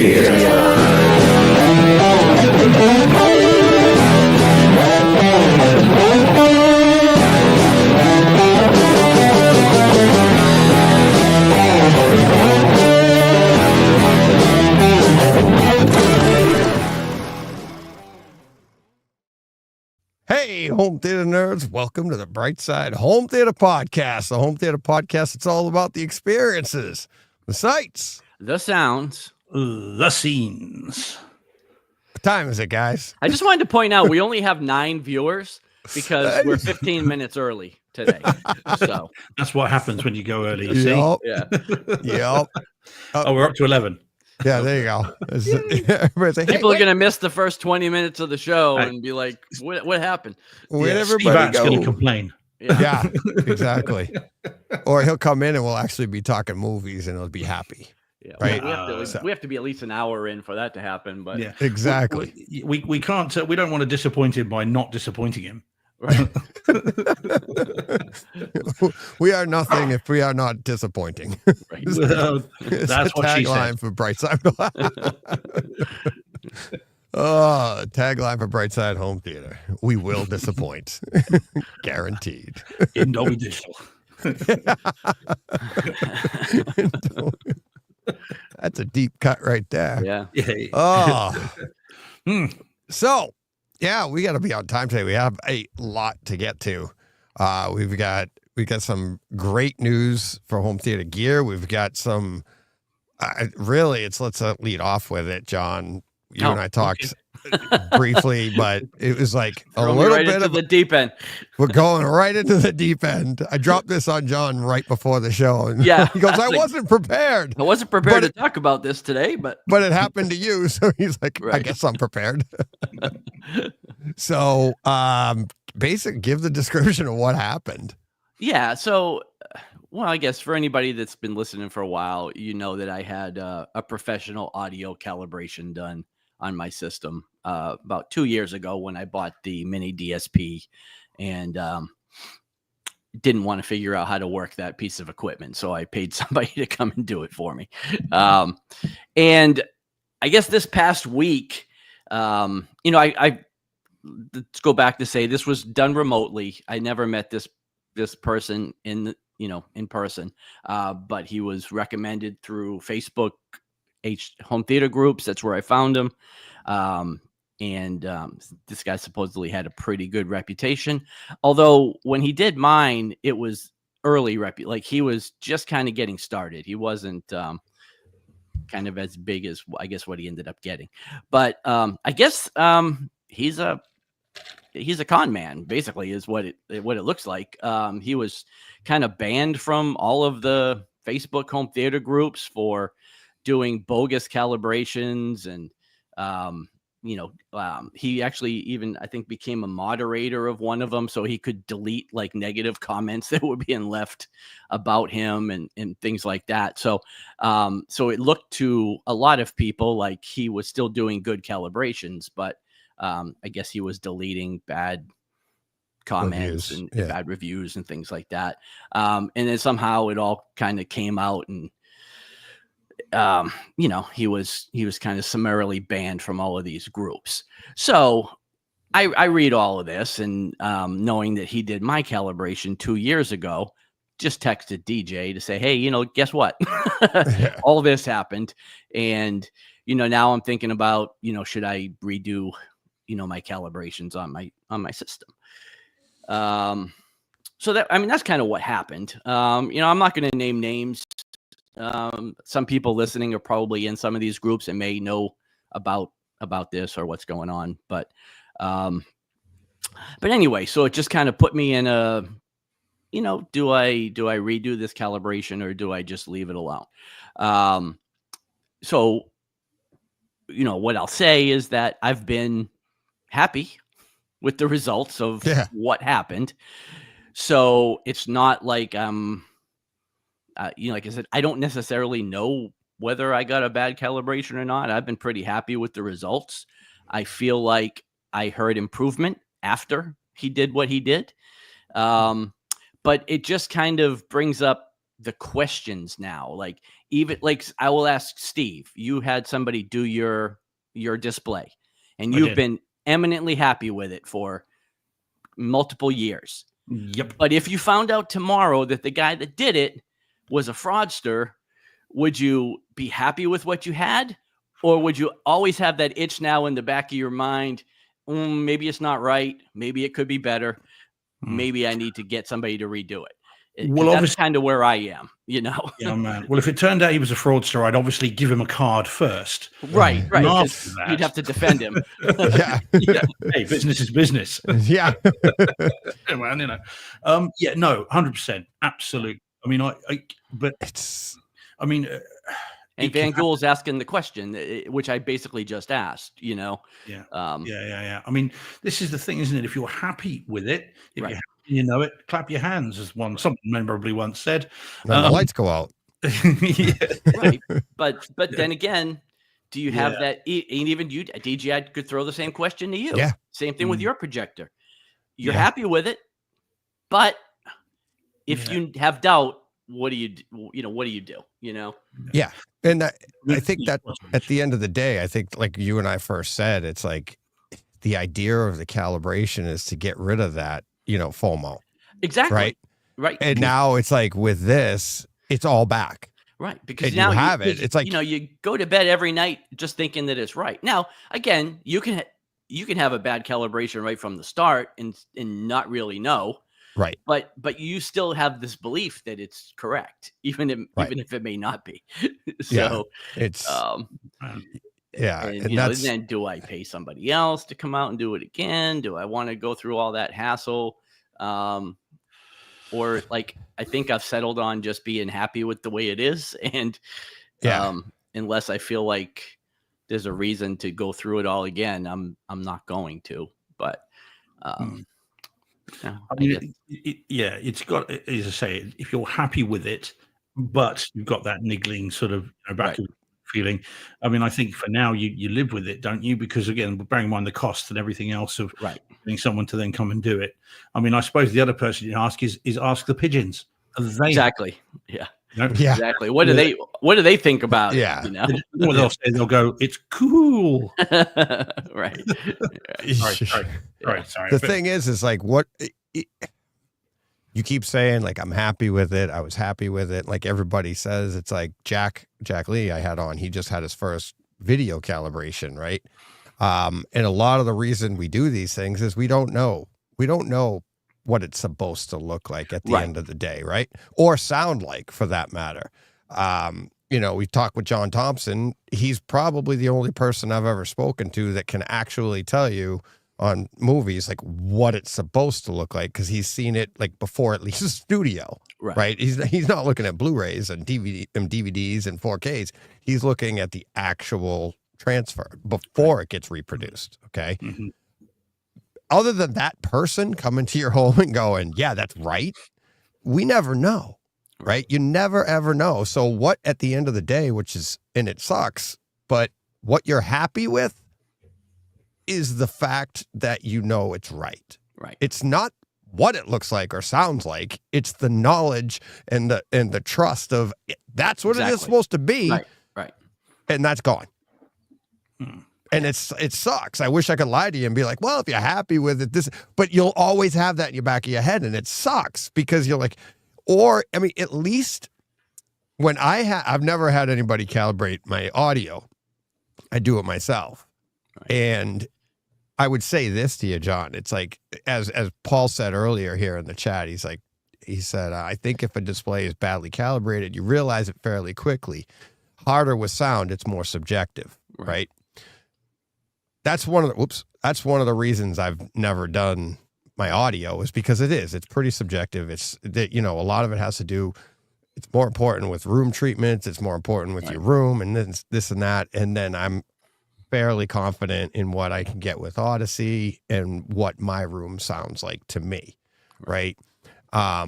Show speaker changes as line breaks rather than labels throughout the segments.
Hey, home theater nerds, welcome to the Bright Side Home Theater Podcast. The home theater podcast, it's all about the experiences, the sights,
the sounds,
the scenes.
What time is it, guys?
I just wanted to point out we only have 9 viewers because we're 15 minutes early today. So
that's what happens when you go early. You
Yep.
see?
Yeah.
Yep.
Oh, we're up to 11.
Yeah, there you go. Everybody's like,
People are going to miss the first 20 minutes of the show and be like, what happened?
Where'd
Steve
everybody
Att's
go?
going to complain.
Yeah, exactly. Or he'll come in and we'll actually be talking movies and he'll be happy.
Yeah,
right.
We have to be at least an hour in for that to happen. But
Yeah,
exactly.
We can't. We don't want to disappoint him by not disappointing him.
Right.
We are nothing if we are not disappointing.
Right.
Well, that's what she
tagline
said.
for Brightside. Oh, tagline for Brightside Home Theater. We will disappoint. Guaranteed.
In Dolby Digital.
That's a deep cut right there.
Yeah.
Oh. So, yeah, we got to be on time today. We have a lot to get to. We got some great news for home theater gear. We've got some let's lead off with it, John. You and I talked briefly, but it was like a little bit of
the deep end.
We're going right into the deep end. I dropped this on John right before the show. And
Yeah.
he goes, I wasn't prepared.
I wasn't prepared to talk about this today, but
it happened to you. So he's like, I
Right.
guess I'm prepared. So give the description of what happened.
yeah. So, well, I guess for anybody that's been listening for a while, you know that I had a professional audio calibration done on my system about 2 years ago when I bought the mini DSP and didn't want to figure out how to work that piece of equipment. So I paid somebody to come and do it for me. And I guess this past week, I let's go back to say this was done remotely. I never met this person in person, but he was recommended through Facebook home theater groups. That's where I found him. This guy supposedly had a pretty good reputation. Although when he did mine, it was early like he was just kind of getting started. He wasn't kind of as big as I guess what he ended up getting. But I guess he's a con man, basically, is what it looks like. He was kind of banned from all of the Facebook home theater groups for doing bogus calibrations, and he actually even I think became a moderator of one of them, so he could delete like negative comments that were being left about him and things like that. So it looked to a lot of people like he was still doing good calibrations, but I guess he was deleting bad comments and bad reviews and things like that. And then somehow it all kind of came out, and he was kind of summarily banned from all of these groups. So I read all of this, and knowing that he did my calibration 2 years ago, just texted DJ to say, hey, guess what? All this happened. And, now I'm thinking about, should I redo, my calibrations on my system? So that's kind of what happened. I'm not going to name names. Some people listening are probably in some of these groups and may know about this or what's going on. But anyway, so it just kind of put me in a, do I redo this calibration or do I just leave it alone? So, what I'll say is that I've been happy with the results of what happened. So it's not like like I said, I don't necessarily know whether I got a bad calibration or not. I've been pretty happy with the results. I feel like I heard improvement after he did what he did. But it just kind of brings up the questions now. Like, even like I will ask Steve, you had somebody do your display and you've been eminently happy with it for multiple years.
Yep.
But if you found out tomorrow that the guy that did it was a fraudster, would you be happy with what you had? Or would you always have that itch now in the back of your mind? Maybe it's not right. Maybe it could be better. Maybe I need to get somebody to redo it. Well, that's kind of where I am, you know?
Yeah, man. Well, if it turned out he was a fraudster, I'd obviously give him a card first.
Right. You'd have to defend him.
Yeah. Hey, business is business.
Yeah.
Man, you know. Yeah, no, 100%. Absolutely. I mean,
And Van Gool's asking the question, which I basically just asked, you know?
Yeah. Yeah. I mean, this is the thing, isn't it? If you're happy with it, if you're happy, you know it, clap your hands, as something memorably once said.
Then the lights go out.
Right. But then again, do you have that? And even you, DJI, could throw the same question to you.
Yeah.
Same thing with your projector. You're happy with it, but if you have doubt, what do you do? What do you do? You know?
Yeah. And I think that at the end of the day, I think like you and I first said, it's like the idea of the calibration is to get rid of that, FOMO.
Exactly.
Right. And now it's like with this, it's all back.
Right. Because
and
now
you have it. It's like,
you go to bed every night just thinking that it's right. Now, again, you can have a bad calibration right from the start and not really know.
Right.
But you still have this belief that it's correct, even if it may not be. So
it's
and then do I pay somebody else to come out and do it again? Do I want to go through all that hassle? Or like I think I've settled on just being happy with the way it is. And unless I feel like there's a reason to go through it all again, I'm not going to. But
it's got, as I say, if you're happy with it, but you've got that niggling sort of back feeling. I mean, I think for now you live with it, don't you? Because again, bearing in mind the cost and everything else of getting someone to then come and do it. I mean, I suppose the other person you ask is ask the pigeons.
Exactly. Yeah.
Exactly.
What do they think about
it?
You know?
What they'll say, they'll go, "It's cool."
Right.
Sorry.
The thing is like what you keep saying, like, I'm happy with it. I was happy with it. Like everybody says, it's like Jack Lee I had on, he just had his first video calibration, right? And a lot of the reason we do these things is we don't know what it's supposed to look like at the end of the day, right? Or sound like, for that matter. We talked with John Thompson. He's probably the only person I've ever spoken to that can actually tell you on movies like what it's supposed to look like, because he's seen it like before at least the studio, right? He's not looking at Blu-rays and DVDs and 4Ks. He's looking at the actual transfer before it gets reproduced. Okay. Mm-hmm. Other than that person coming to your home and going, yeah, that's right, we never know, right? You never, ever know. So what at the end of the day, and it sucks, but what you're happy with is the fact that it's right.
Right.
It's not what it looks like or sounds like. It's the knowledge and the trust of that's what it is supposed to be.
Right.
And that's gone. And it sucks. I wish I could lie to you and be like, well, if you're happy with it, but you'll always have that in your back of your head, and it sucks because you're like, at least when I've never had anybody calibrate my audio. I do it myself. Right. And I would say this to you, John. It's like, as Paul said earlier here in the chat, he said, I think if a display is badly calibrated, you realize it fairly quickly. Harder with sound, it's more subjective, right? That's one of the reasons I've never done my audio, is because it's pretty subjective. It's that, a lot of it has to do, it's more important with room treatments. It's more important with your room and then this and that. And then I'm fairly confident in what I can get with Odyssey and what my room sounds like to me. Right. I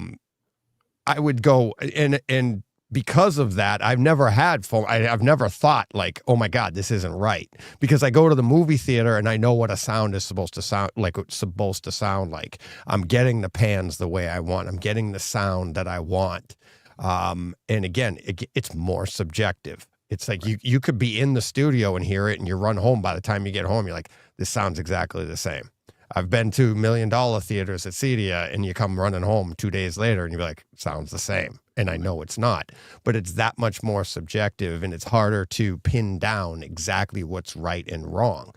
would go and because of that, I've never had phone. I've never thought like, oh my God, this isn't right, because I go to the movie theater and I know what a sound is supposed to sound like. It's supposed to sound like I'm getting the pans the way I want. I'm getting the sound that I want. And again, it's more subjective. It's like you could be in the studio and hear it, and you run home. By the time you get home, you're like, this sounds exactly the same. I've been to $1 million theaters at Cedia, and you come running home 2 days later, and you're like, sounds the same. And I know it's not, but it's that much more subjective, and it's harder to pin down exactly what's right and wrong.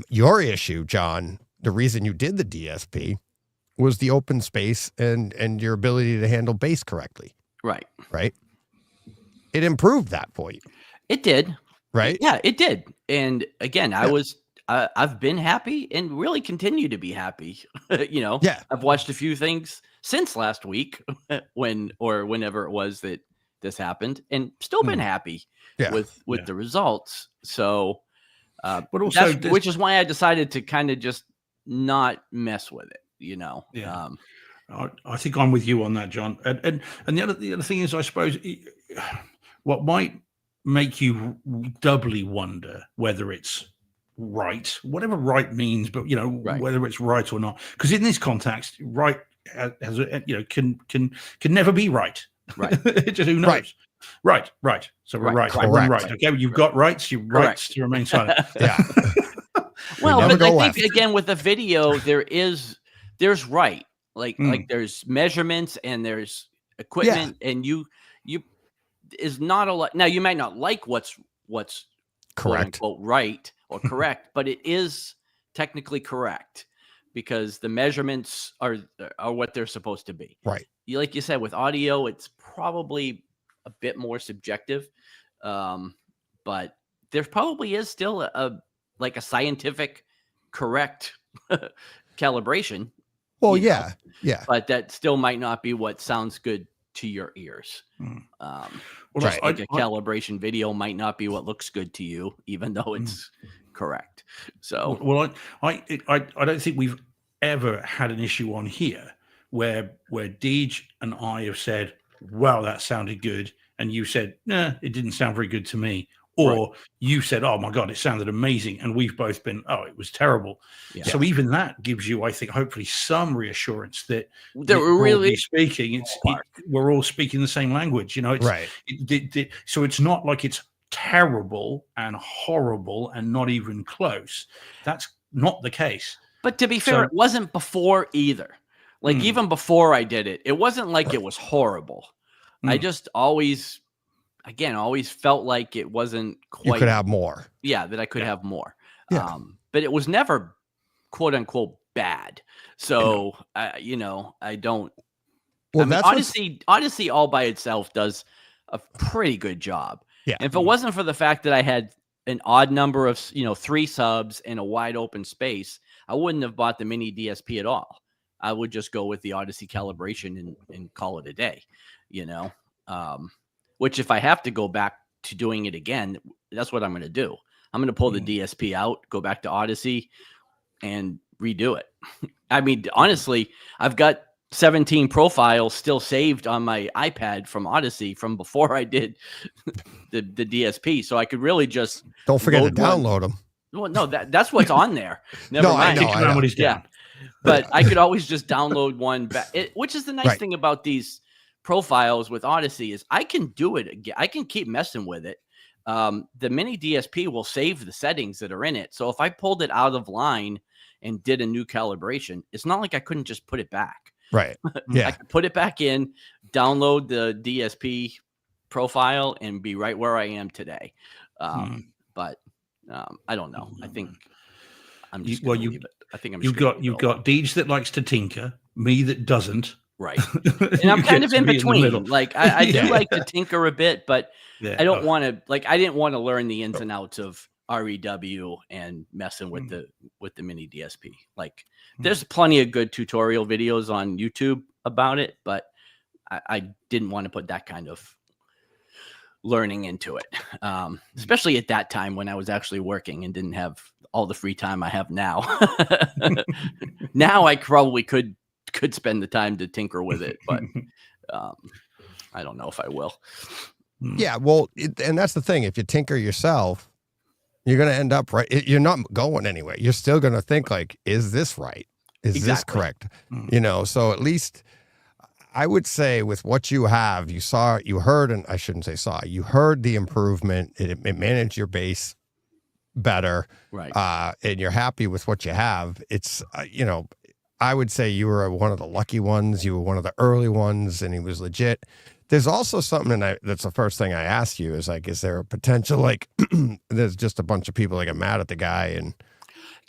Your issue, John, the reason you did the DSP was the open space and your ability to handle bass correctly.
Right.
Right. It improved that for you.
It did.
Right.
Yeah, it did. And again, I've been happy and really continue to be happy.
Yeah.
I've watched a few things since last week whenever it was that this happened, and still been happy with the results. So,
but also,
which is why I decided to kind of just not mess with it.
Yeah. I think I'm with you on that, John. And the other thing is, I suppose, what might make you doubly wonder whether it's right, whatever right means, but whether it's right or not, because in this context, right has can never be right. Just who knows? Right. So we're right. Okay, you've got rights. Your rights to remain silent.
Yeah.
Well, but I think again with the video, there's right, like there's measurements and there's equipment, and you is not a lot. Now you might not like what's
correct,
quote, unquote, right or correct, but it is technically correct because the measurements are what they're supposed to be.
Right.
Like you said, with audio, it's probably a bit more subjective, but there probably is still a scientific correct calibration.
Well, yeah.
But that still might not be what sounds good to your ears. Just like a calibration video might not be what looks good to you, even though it's correct. So,
well, I don't think we've ever had an issue on here where Deej and I have said, "Wow, that sounded good," and you said, "Nah, it didn't sound very good to me." Or you said, "Oh my God, it sounded amazing," and we've both been, "Oh, it was terrible." Yeah. So even that gives you, I think, hopefully some reassurance that really speaking, we're all speaking the same language. It's
right.
So it's not like it's terrible and horrible and not even close. That's not the case.
But to be fair, it wasn't before either. Like even before I did it, it wasn't like it was horrible. I just always felt like it wasn't quite.
You could have more.
Yeah, that I could have more.
Yeah.
But it was never quote unquote bad. So I don't.
Well,
Odyssey all by itself does a pretty good job.
Yeah.
And if it wasn't for the fact that I had an odd number of 3 subs and a wide open space, I wouldn't have bought the mini DSP at all. I would just go with the Odyssey calibration and call it a day. Which if I have to go back to doing it again, that's what I'm going to do. I'm going to pull the DSP out, go back to Odyssey, and redo it. I mean, honestly, I've got 17 profiles still saved on my iPad from Odyssey from before I did the DSP. So I could really just
don't forget to download them.
Well, no, that's what's on there. Never mind.
I know.
Yeah, but I could always just download one back, which is the nice thing about these profiles with Odyssey is I can do it again. I can keep messing with it. The mini DSP will save the settings that are in it. So if I pulled it out of line and did a new calibration, it's not like I couldn't just put it back.
Right. Yeah.
I could put it back in, download the DSP profile, and be right where I am today. But I don't know. I think I'm just leave it. I think I'm. You've got
Deej that likes to tinker, me that doesn't.
Right. And I'm kind of in between. Like I do like to tinker a bit, but I don't want to I didn't want to learn the ins and outs of REW and messing with the mini DSP. Like there's plenty of good tutorial videos on YouTube about it, but I didn't want to put that kind of learning into it. Especially at that time when I was actually working and didn't have all the free time I have now. Now I probably could spend the time to tinker with it, but I don't know if I will.
Yeah, well, and that's the thing. If you tinker yourself, you're going to end up right. You're not going anywhere. You're still going to think like, is this right? Is this correct? So at least I would say with what you have, you heard, and I shouldn't say saw, you heard the improvement. It managed your base better.
Right.
And you're happy with what you have. It's, I would say you were one of the lucky ones. You were one of the early ones, and he was legit. There's also something, and that's the first thing I asked you is like, is there a potential, like, there's just a bunch of people that get mad at the guy and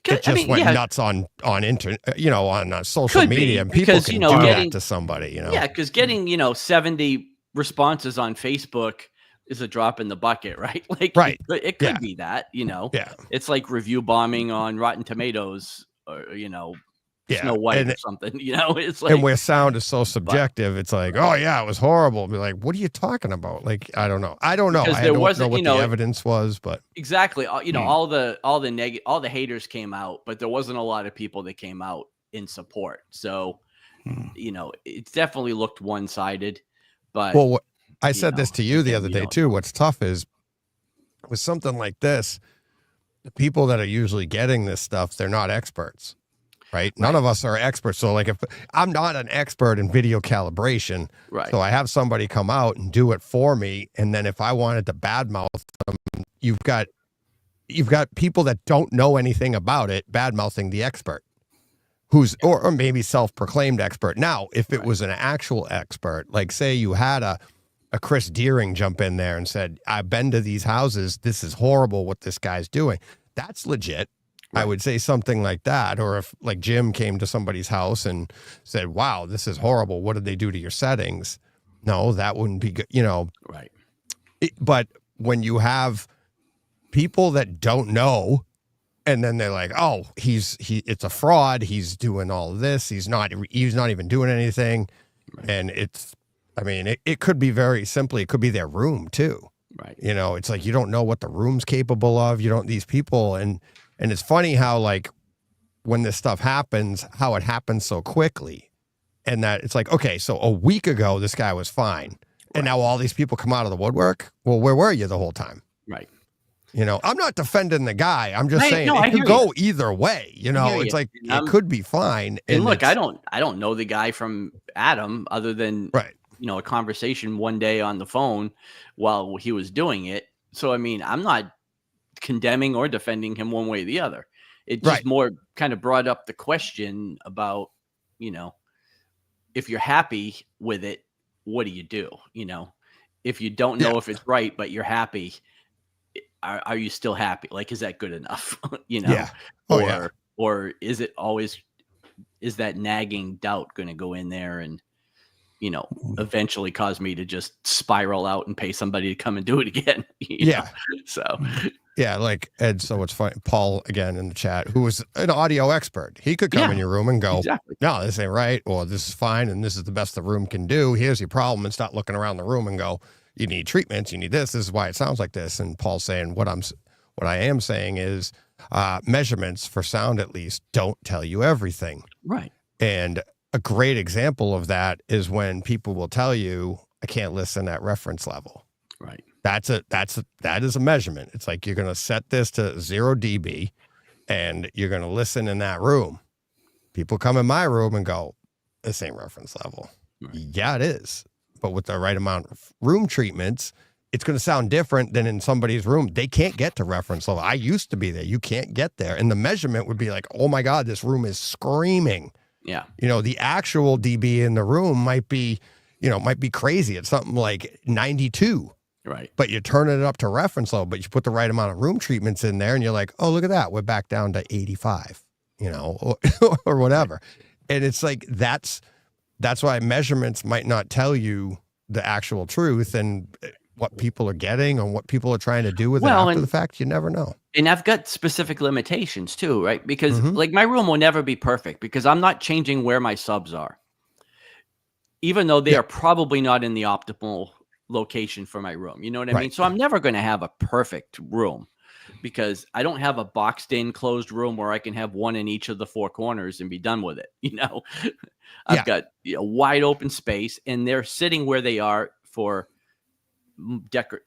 it just went nuts on internet, on social media, and people can do that to somebody,
Yeah, because getting 70 responses on Facebook is a drop in the bucket, right? Like,
right.
It could be that,
Yeah.
It's like review bombing on Rotten Tomatoes, or Snow White or something, It's like,
and where sound is so subjective, it's like, oh yeah, it was horrible. Be like, what are you talking about? Like, I don't know. I don't know what the evidence was, but
exactly, all the haters came out, but there wasn't a lot of people that came out in support. So, it definitely looked one-sided. But
I said this to you the other day too. What's tough is with something like this, the people that are usually getting this stuff, they're not experts. Right. None of us are experts. So like, if I'm not an expert in video calibration,
right.
So I have somebody come out and do it for me. And then if I wanted to badmouth them, you've got people that don't know anything about it, badmouthing the expert who's, or maybe self-proclaimed expert. Now, if it was an actual expert, like say you had a Chris Deering jump in there and said, I've been to these houses. This is horrible what this guy's doing. That's legit. Right. I would say something like that. Or if like Jim came to somebody's house and said, wow, this is horrible. What did they do to your settings? No, that wouldn't be good,
Right.
But when you have people that don't know, and then they're like, oh, it's a fraud. He's doing all of this. He's not even doing anything. Right. And it could be very simply, it could be their room too.
Right.
It's like, you don't know what the room's capable of. These people, and it's funny how, like, when this stuff happens, how it happens so quickly. And that it's like, okay, so a week ago, this guy was fine. And now all these people come out of the woodwork. Well, where were you the whole time?
Right.
I'm not defending the guy. I'm just saying it could go either way. It's like, it could be fine.
And look, I don't know the guy from Adam other than,
right.
A conversation one day on the phone while he was doing it. So, I'm not condemning or defending him one way or the other. It just more kind of brought up the question about, if you're happy with it, what do you do? If you don't know if it's right, but you're happy, are you still happy? Like, is that good enough?
Yeah.
Or is that nagging doubt going to go in there and, eventually cause me to just spiral out and pay somebody to come and do it again?
Yeah.
So,
yeah, like Ed. So it's funny. Paul, again, in the chat, who was an audio expert, he could come in your room and go,
exactly.
No, this ain't right. Or this is fine. And this is the best the room can do. Here's your problem. And start looking around the room and go, you need treatments. You need this. This is why it sounds like this. And Paul's saying, what I am saying is measurements for sound, at least, don't tell you everything.
Right.
And a great example of that is when people will tell you, I can't listen at reference level.
Right.
That is a measurement. It's like, you're going to set this to 0 dB and you're going to listen in that room. People come in my room and go, this ain't reference level. Right. Yeah, it is. But with the right amount of room treatments, it's going to sound different than in somebody's room. They can't get to reference level. I used to be there. You can't get there. And the measurement would be like, oh my God, this room is screaming.
Yeah.
The actual dB in the room might be crazy. It's something like 92.
Right.
But you're turning it up to reference level, but you put the right amount of room treatments in there and you're like, oh, look at that. We're back down to 85, or whatever. And it's like, that's why measurements might not tell you the actual truth and what people are getting or what people are trying to do with it after the fact. You never know.
And I've got specific limitations too, right? Because like my room will never be perfect because I'm not changing where my subs are, even though they are probably not in the optimal location for my room. You know what I mean? So I'm never going to have a perfect room because I don't have a boxed in closed room where I can have one in each of the 4 corners and be done with it. I've got a wide open space and they're sitting where they are for decorative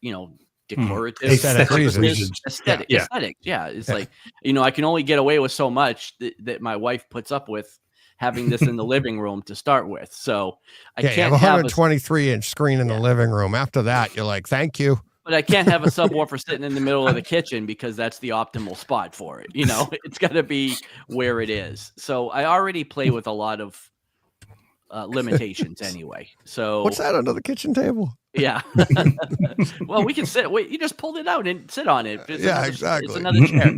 aesthetic reasons.
Aesthetics. Yeah. It's like, I can only get away with so much that my wife puts up with, having this in the living room to start with. So I
Yeah, you have
can't
a
have a
123-inch screen in the living room. After that, you're like, thank you.
But I can't have a subwoofer sitting in the middle of the kitchen because that's the optimal spot for it. You know, it's got to be where it is. So I already play with a lot of limitations anyway. So
What's that under the kitchen table?
yeah. Well, we can sit. Wait, you just pulled it out and sit on it.
Exactly.
It's another chair.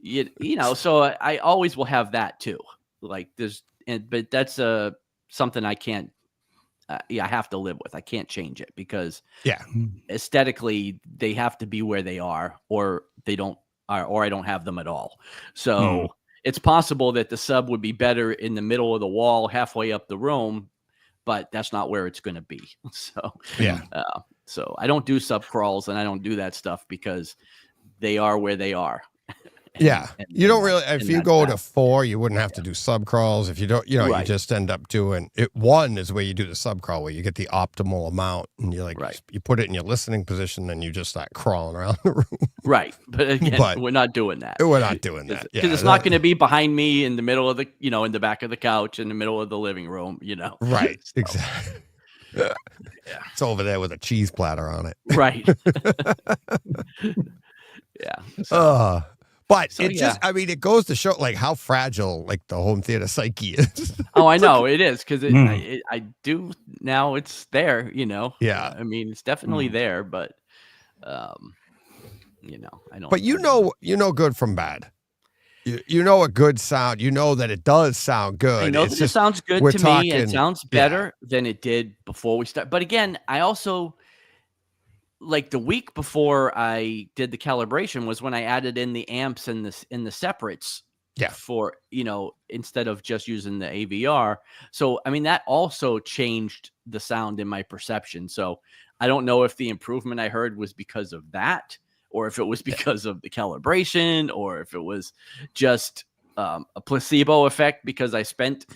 You know, so I always will have that too. Like but that's something I can't. I have to live with. I can't change it because aesthetically they have to be where they are, or they don't, or I don't have them at all. So it's possible that the sub would be better in the middle of the wall, halfway up the room, but that's not where it's going to be. So so I don't do sub crawls and I don't do that stuff because they are where they are.
You don't really, if you go to 4, you wouldn't have to do sub crawls. If you don't, you just end up doing it. 1 is where you do the sub crawl, where you get the optimal amount, and you you put it in your listening position, then you just start crawling around the room.
Right. But again, we're not doing that.
We're not doing that.
Because it's not going to be behind me in the middle of the, in the back of the couch, in the middle of the living room,
Right. So. Exactly. It's over there with a cheese platter on it.
Right.
But just, I mean, it goes to show like how fragile like the home theater psyche is.
Oh, I know it is, because I do now. It's there,
Yeah.
I mean, it's definitely there, but I don't.
But you know good from bad. You know a good sound. You know that it does sound good.
I know that it sounds good to me. It sounds better than it did before we start. But again, I also. Like the week before I did the calibration was when I added in the amps and the separates for, instead of just using the AVR. So, I mean, that also changed the sound in my perception. So I don't know if the improvement I heard was because of that, or if it was because of the calibration, or if it was just a placebo effect because I spent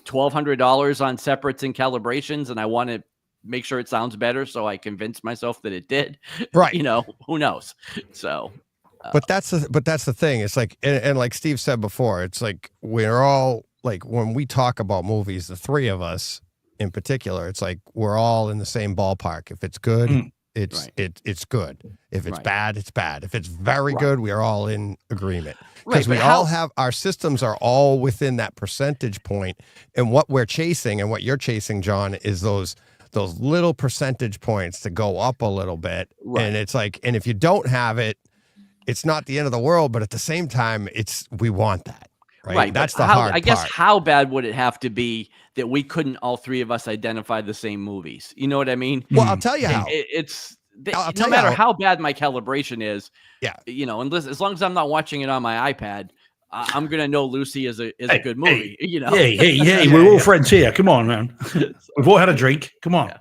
$1,200 on separates and calibrations and I want to make sure it sounds better, so I convinced myself that it did.
Right.
Who knows? So
but that's the thing. It's like, and like Steve said before, it's like we're all like, when we talk about movies, the 3 of us in particular, it's like we're all in the same ballpark. If it's good, it's good. If it's bad, it's bad. If it's very good, we are all in agreement. Because we all have, our systems are all within that percentage point, and what we're chasing and what you're chasing, John, is those little percentage points to go up a little bit. And it's like, and if you don't have it, it's not the end of the world, but at the same time, we want that. Right. That's the hard part.
I guess how bad would it have to be that we couldn't, all 3 of us, identify the same movies? You know what I mean?
Well, I'll tell you how.
No matter how bad my calibration is,
and
as long as I'm not watching it on my iPad, I'm gonna know Lucy is a good movie.
Hey, we're all friends here. Come on, man. We've all had a drink. Come on.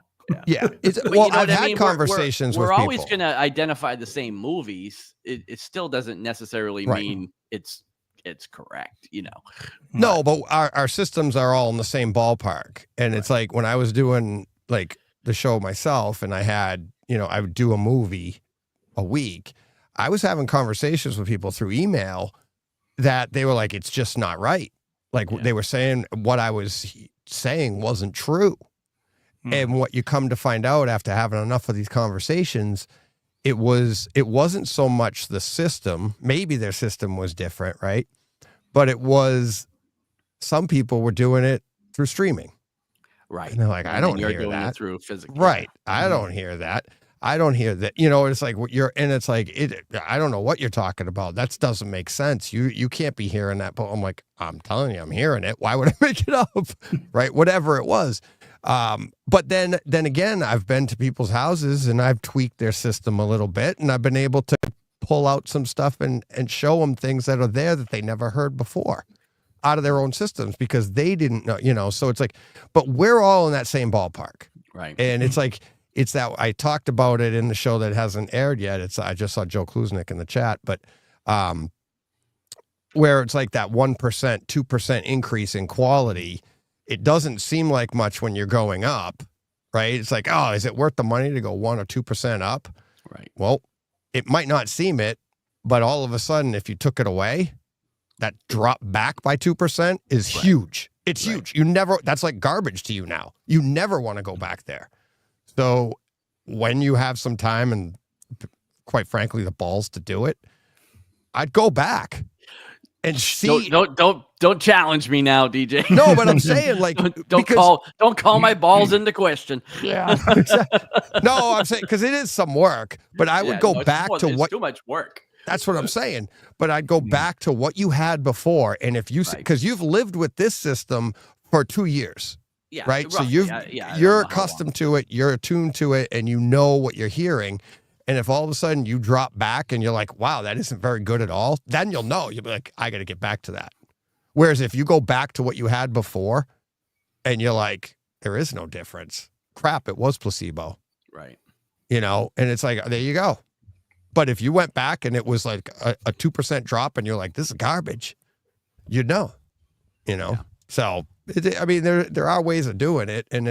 Yeah. I've had conversations with people.
We're always gonna identify the same movies. It still doesn't necessarily mean it's correct.
No, but our systems are all in the same ballpark, and it's like when I was doing like the show myself, and I had I would do a movie a week. I was having conversations with people through email that they were like, it's just not right. Like they were saying what I was saying wasn't true. And what you come to find out after having enough of these conversations, it wasn't so much the system. Maybe their system was different, right? But it was, some people were doing it through streaming.
Right.
And they're like, I don't hear that.
You're doing it through physical.
Right. I don't hear that. I don't hear that. It's like it's like, I don't know what you're talking about. That doesn't make sense. You can't be hearing that. But I'm like, I'm telling you, I'm hearing it. Why would I make it up? Right. Whatever it was. But then again, I've been to people's houses and I've tweaked their system a little bit, and I've been able to pull out some stuff and show them things that are there that they never heard before out of their own systems because they didn't know, so it's like, but we're all in that same ballpark.
Right.
And it's like, it's that I talked about it in the show that hasn't aired yet. I just saw Joe Kluznik in the chat, but, where it's like that 1%, 2% increase in quality, it doesn't seem like much when you're going up, right? It's like, oh, is it worth the money to go 1 or 2% up?
Right.
Well, it might not seem it, but all of a sudden, if you took it away, that drop back by 2% is huge. It's huge. That's like garbage to you now. You never want to go back there. So when you have some time and quite frankly, the balls to do it, I'd go back and see.
Don't challenge me now, DJ.
No, but I'm saying like,
don't call my balls into question.
Yeah. Exactly. No, I'm saying, because it is some work, but I would go back to what.
Too much work.
That's what I'm saying. But I'd go back to what you had before. And if you, because you've lived with this system for 2 years, right?
Roughly,
so you're accustomed to it, you're attuned to it, and you know what you're hearing. And if all of a sudden you drop back and you're like, wow, that isn't very good at all, then you'll know. You'll be like, I got to get back to that. Whereas if you go back to what you had before and you're like, there is no difference. Crap, it was placebo.
Right.
And it's like, there you go. But if you went back and it was like a 2% drop and you're like, this is garbage, you'd know. Yeah. So, there are ways of doing it, and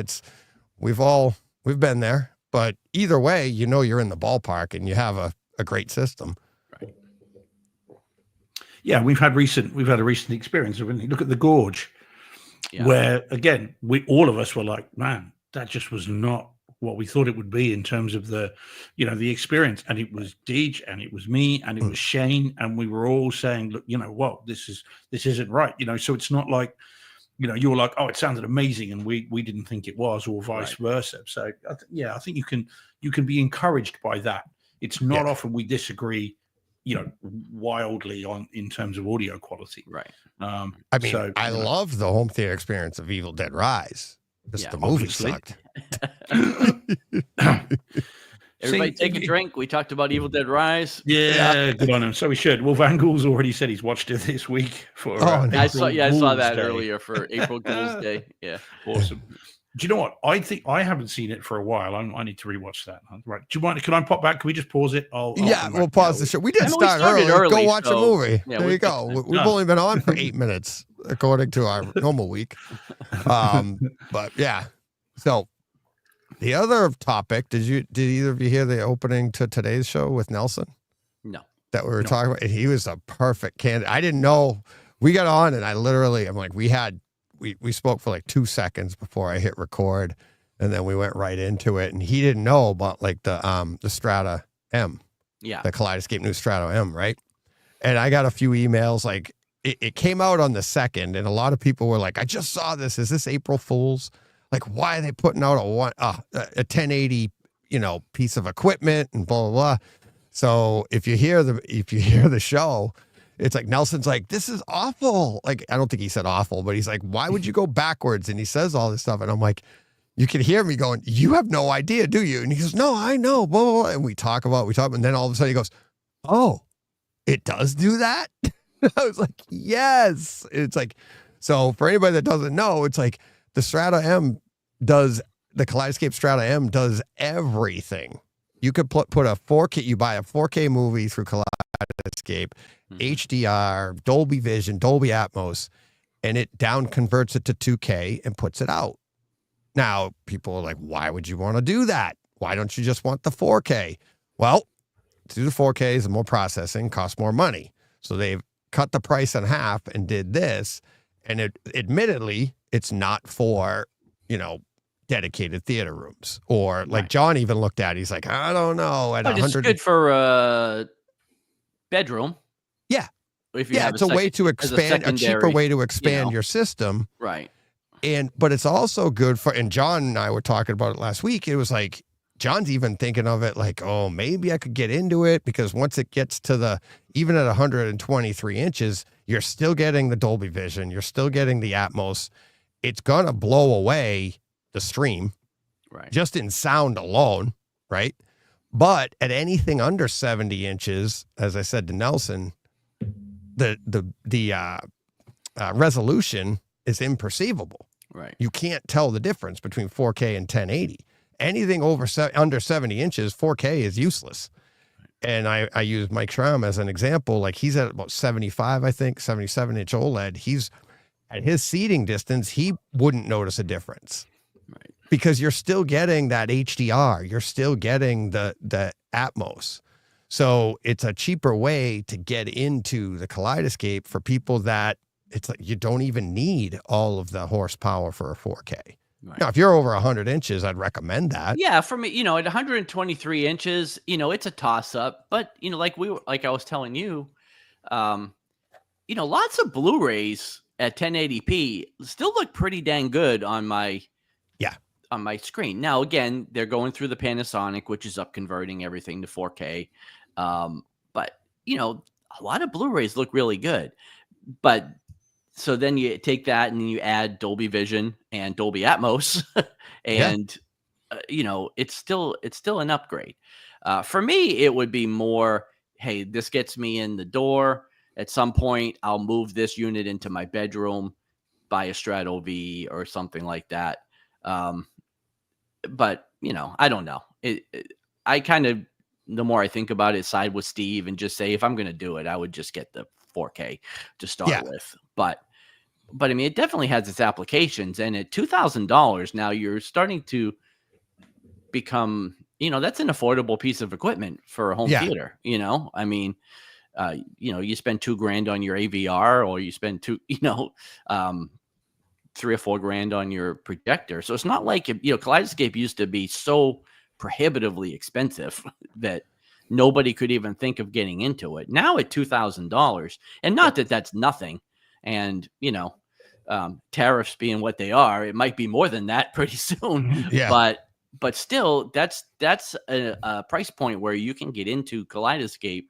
we've been there. But either way, you're in the ballpark and you have a great system.
Right.
Yeah, we've had a recent experience. When you look at the gorge, where again, all of us were like, man, that just was not what we thought it would be in terms of the experience. And it was Deej, and it was me, and it was Shane, and we were all saying, look, this isn't right. So it's not like, you were like, oh, it sounded amazing, and we didn't think it was, or vice versa. So I think you can be encouraged by that. It's not often we disagree, wildly in terms of audio quality.
Right.
I love the home theater experience of Evil Dead Rise. Just the movie sucked.
Everybody take a drink. We talked about Evil Dead Rise.
Yeah, good on him. So we should. Well, Van Gool's already said he's watched it this week for.
I saw that earlier for April Fool's Day. Yeah,
awesome. Do you know what? I think I haven't seen it for a while. I need to rewatch that. Right? Do you mind? Can I pop back? Can we just pause it?
We'll pause the show. We did start early. Go watch a movie. There you go. We've only been on for 8 minutes, according to our normal week. But yeah. So the other topic, did either of you hear the opening to today's show with Nelson?
No.
That we were talking about? And he was a perfect candidate. I didn't know. We got on and I'm like, we spoke for like 2 seconds before I hit record, and then we went right into it. And he didn't know about like the Strata M. Yeah. The Kaleidescape new Strato M, right? And I got a few emails like it came out on the 2nd, and a lot of people were like, I just saw this. Is this April Fool's? Like, why are they putting out a 1080, piece of equipment and blah, blah, blah. So if you hear the show, it's like Nelson's like, this is awful. Like, I don't think he said awful, but he's like, why would you go backwards? And he says all this stuff. And I'm like, you can hear me going, you have no idea, do you? And he goes, no, I know. Blah, blah, blah. And we talk, and then all of a sudden he goes, oh, it does do that? I was like, yes. It's like, so for anybody that doesn't know, it's like the Kaleidescape Strato M does everything. You could put a 4K, you buy a 4K movie through Kaleidescape, HDR, Dolby Vision, Dolby Atmos, and it down converts it to 2K and puts it out. Now, people are like, why would you want to do that? Why don't you just want the 4K? Well, to do the 4K is more processing, costs more money. So they've cut the price in half and did this. And admittedly, it's not for, dedicated theater rooms, or like John even looked at it. He's like, I don't know. At 100,
it's good for a bedroom.
Yeah.
If you have
it's a way to expand, a cheaper way to expand your system.
Right.
But it's also good for, and John and I were talking about it last week. It was like, John's even thinking of it like, oh, maybe I could get into it, because once it gets to even at 123 inches, you're still getting the Dolby Vision. You're still getting the Atmos. It's going to blow away the stream,
right? Just
in sound alone, right? But at anything under 70 inches, as I said to Nelson, the resolution is imperceivable.
Right.
You can't tell the difference between 4K and 1080. Anything under 70 inches, 4K is useless. And I use Mike Schramm as an example. Like, he's at about 75, I think, 77-inch OLED. He's at his seating distance, he wouldn't notice a difference.
Right.
Because you're still getting that HDR. You're still getting the Atmos. So it's a cheaper way to get into the Kaleidescape for people that it's like you don't even need all of the horsepower for a 4K.
Right.
Now, if you're over 100 inches, I'd recommend that.
Yeah, for me, at 123 inches, it's a toss up. But like I was telling you, lots of Blu-rays at 1080p still look pretty dang good on my screen. Now, again, they're going through the Panasonic, which is up converting everything to 4K. But a lot of Blu-rays look really good. But so then you take that and you add Dolby Vision and Dolby Atmos, and it's still an upgrade. For me, it would be more, hey, this gets me in the door. At some point, I'll move this unit into my bedroom, buy a Strato V or something like that. But I don't know. I kind of, the more I think about it, side with Steve and just say, if I'm going to do it, I would just get the 4K to start with. But I mean, it definitely has its applications. And at $2,000 now, you're starting to become, that's an affordable piece of equipment for a home theater. I mean, you spend $2,000 on your AVR, or you spend $3 or $4,000 on your projector. So it's not like, Kaleidescape used to be so prohibitively expensive that nobody could even think of getting into it. Now at $2,000, and not that that's nothing. And, tariffs being what they are, it might be more than that pretty soon. But still, that's a price point where you can get into Kaleidescape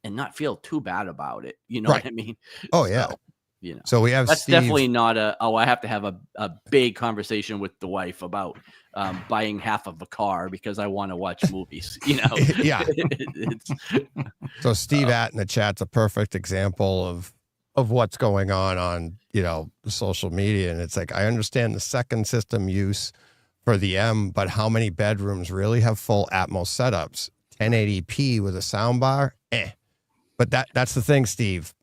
and not feel too bad about it. You know what I mean?
Oh, yeah. So we have
that's
Steve.
Definitely not I have to have a big conversation with the wife about buying half of a car because I want to watch movies,
Yeah. So Steve at in the chat's a perfect example of what's going on social media. And it's like, I understand the second system use for the M, but how many bedrooms really have full Atmos setups? 1080p with a soundbar? But that's the thing, Steve.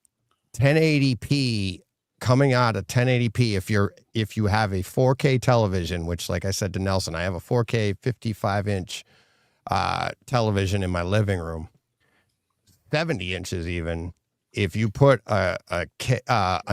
1080p coming out of 1080p, if you have a 4K television, which, like I said to Nelson, I have a 4K 55-inch television in my living room, 70 inches even. If you put an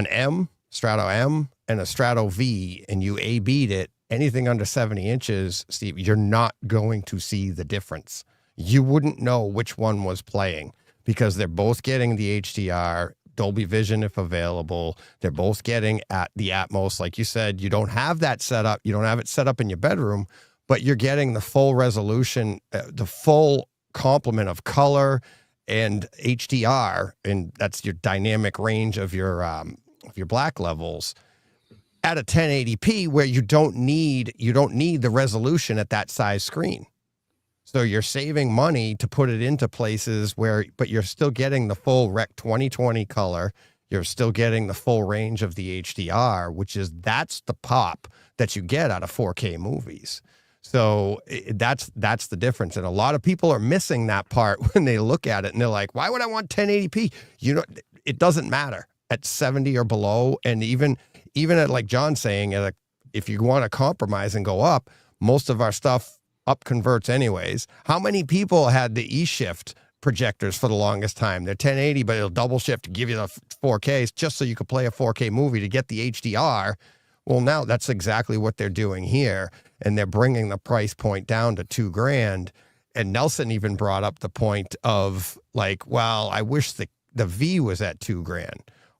M, Strato M, and a Strato V, and you A/B'd it, anything under 70 inches, Steve, you're not going to see the difference. You wouldn't know which one was playing because they're both getting the HDR, Dolby Vision if available. They're both getting at the Atmos. Like you said, you don't have that set up. You don't have it set up in your bedroom, but you're getting the full resolution, the full complement of color and HDR, and that's your dynamic range of your black levels at a 1080p, where you don't need the resolution at that size screen. So you're saving money to put it into places but you're still getting the full Rec 2020 color. You're still getting the full range of the HDR, that's the pop that you get out of 4K movies. So that's the difference. And a lot of people are missing that part when they look at it and they're like, why would I want 1080p? It doesn't matter at 70 or below. And even at, like John's saying, if you want to compromise and go up, most of our stuff up converts anyways. How many people had the E-Shift projectors for the longest time? They're 1080, but it'll double shift to give you the 4Ks just so you could play a 4K movie to get the HDR. Well, now that's exactly what they're doing here. And they're bringing the price point down to $2,000. And Nelson even brought up the point of like, well, I wish the V was at $2,000.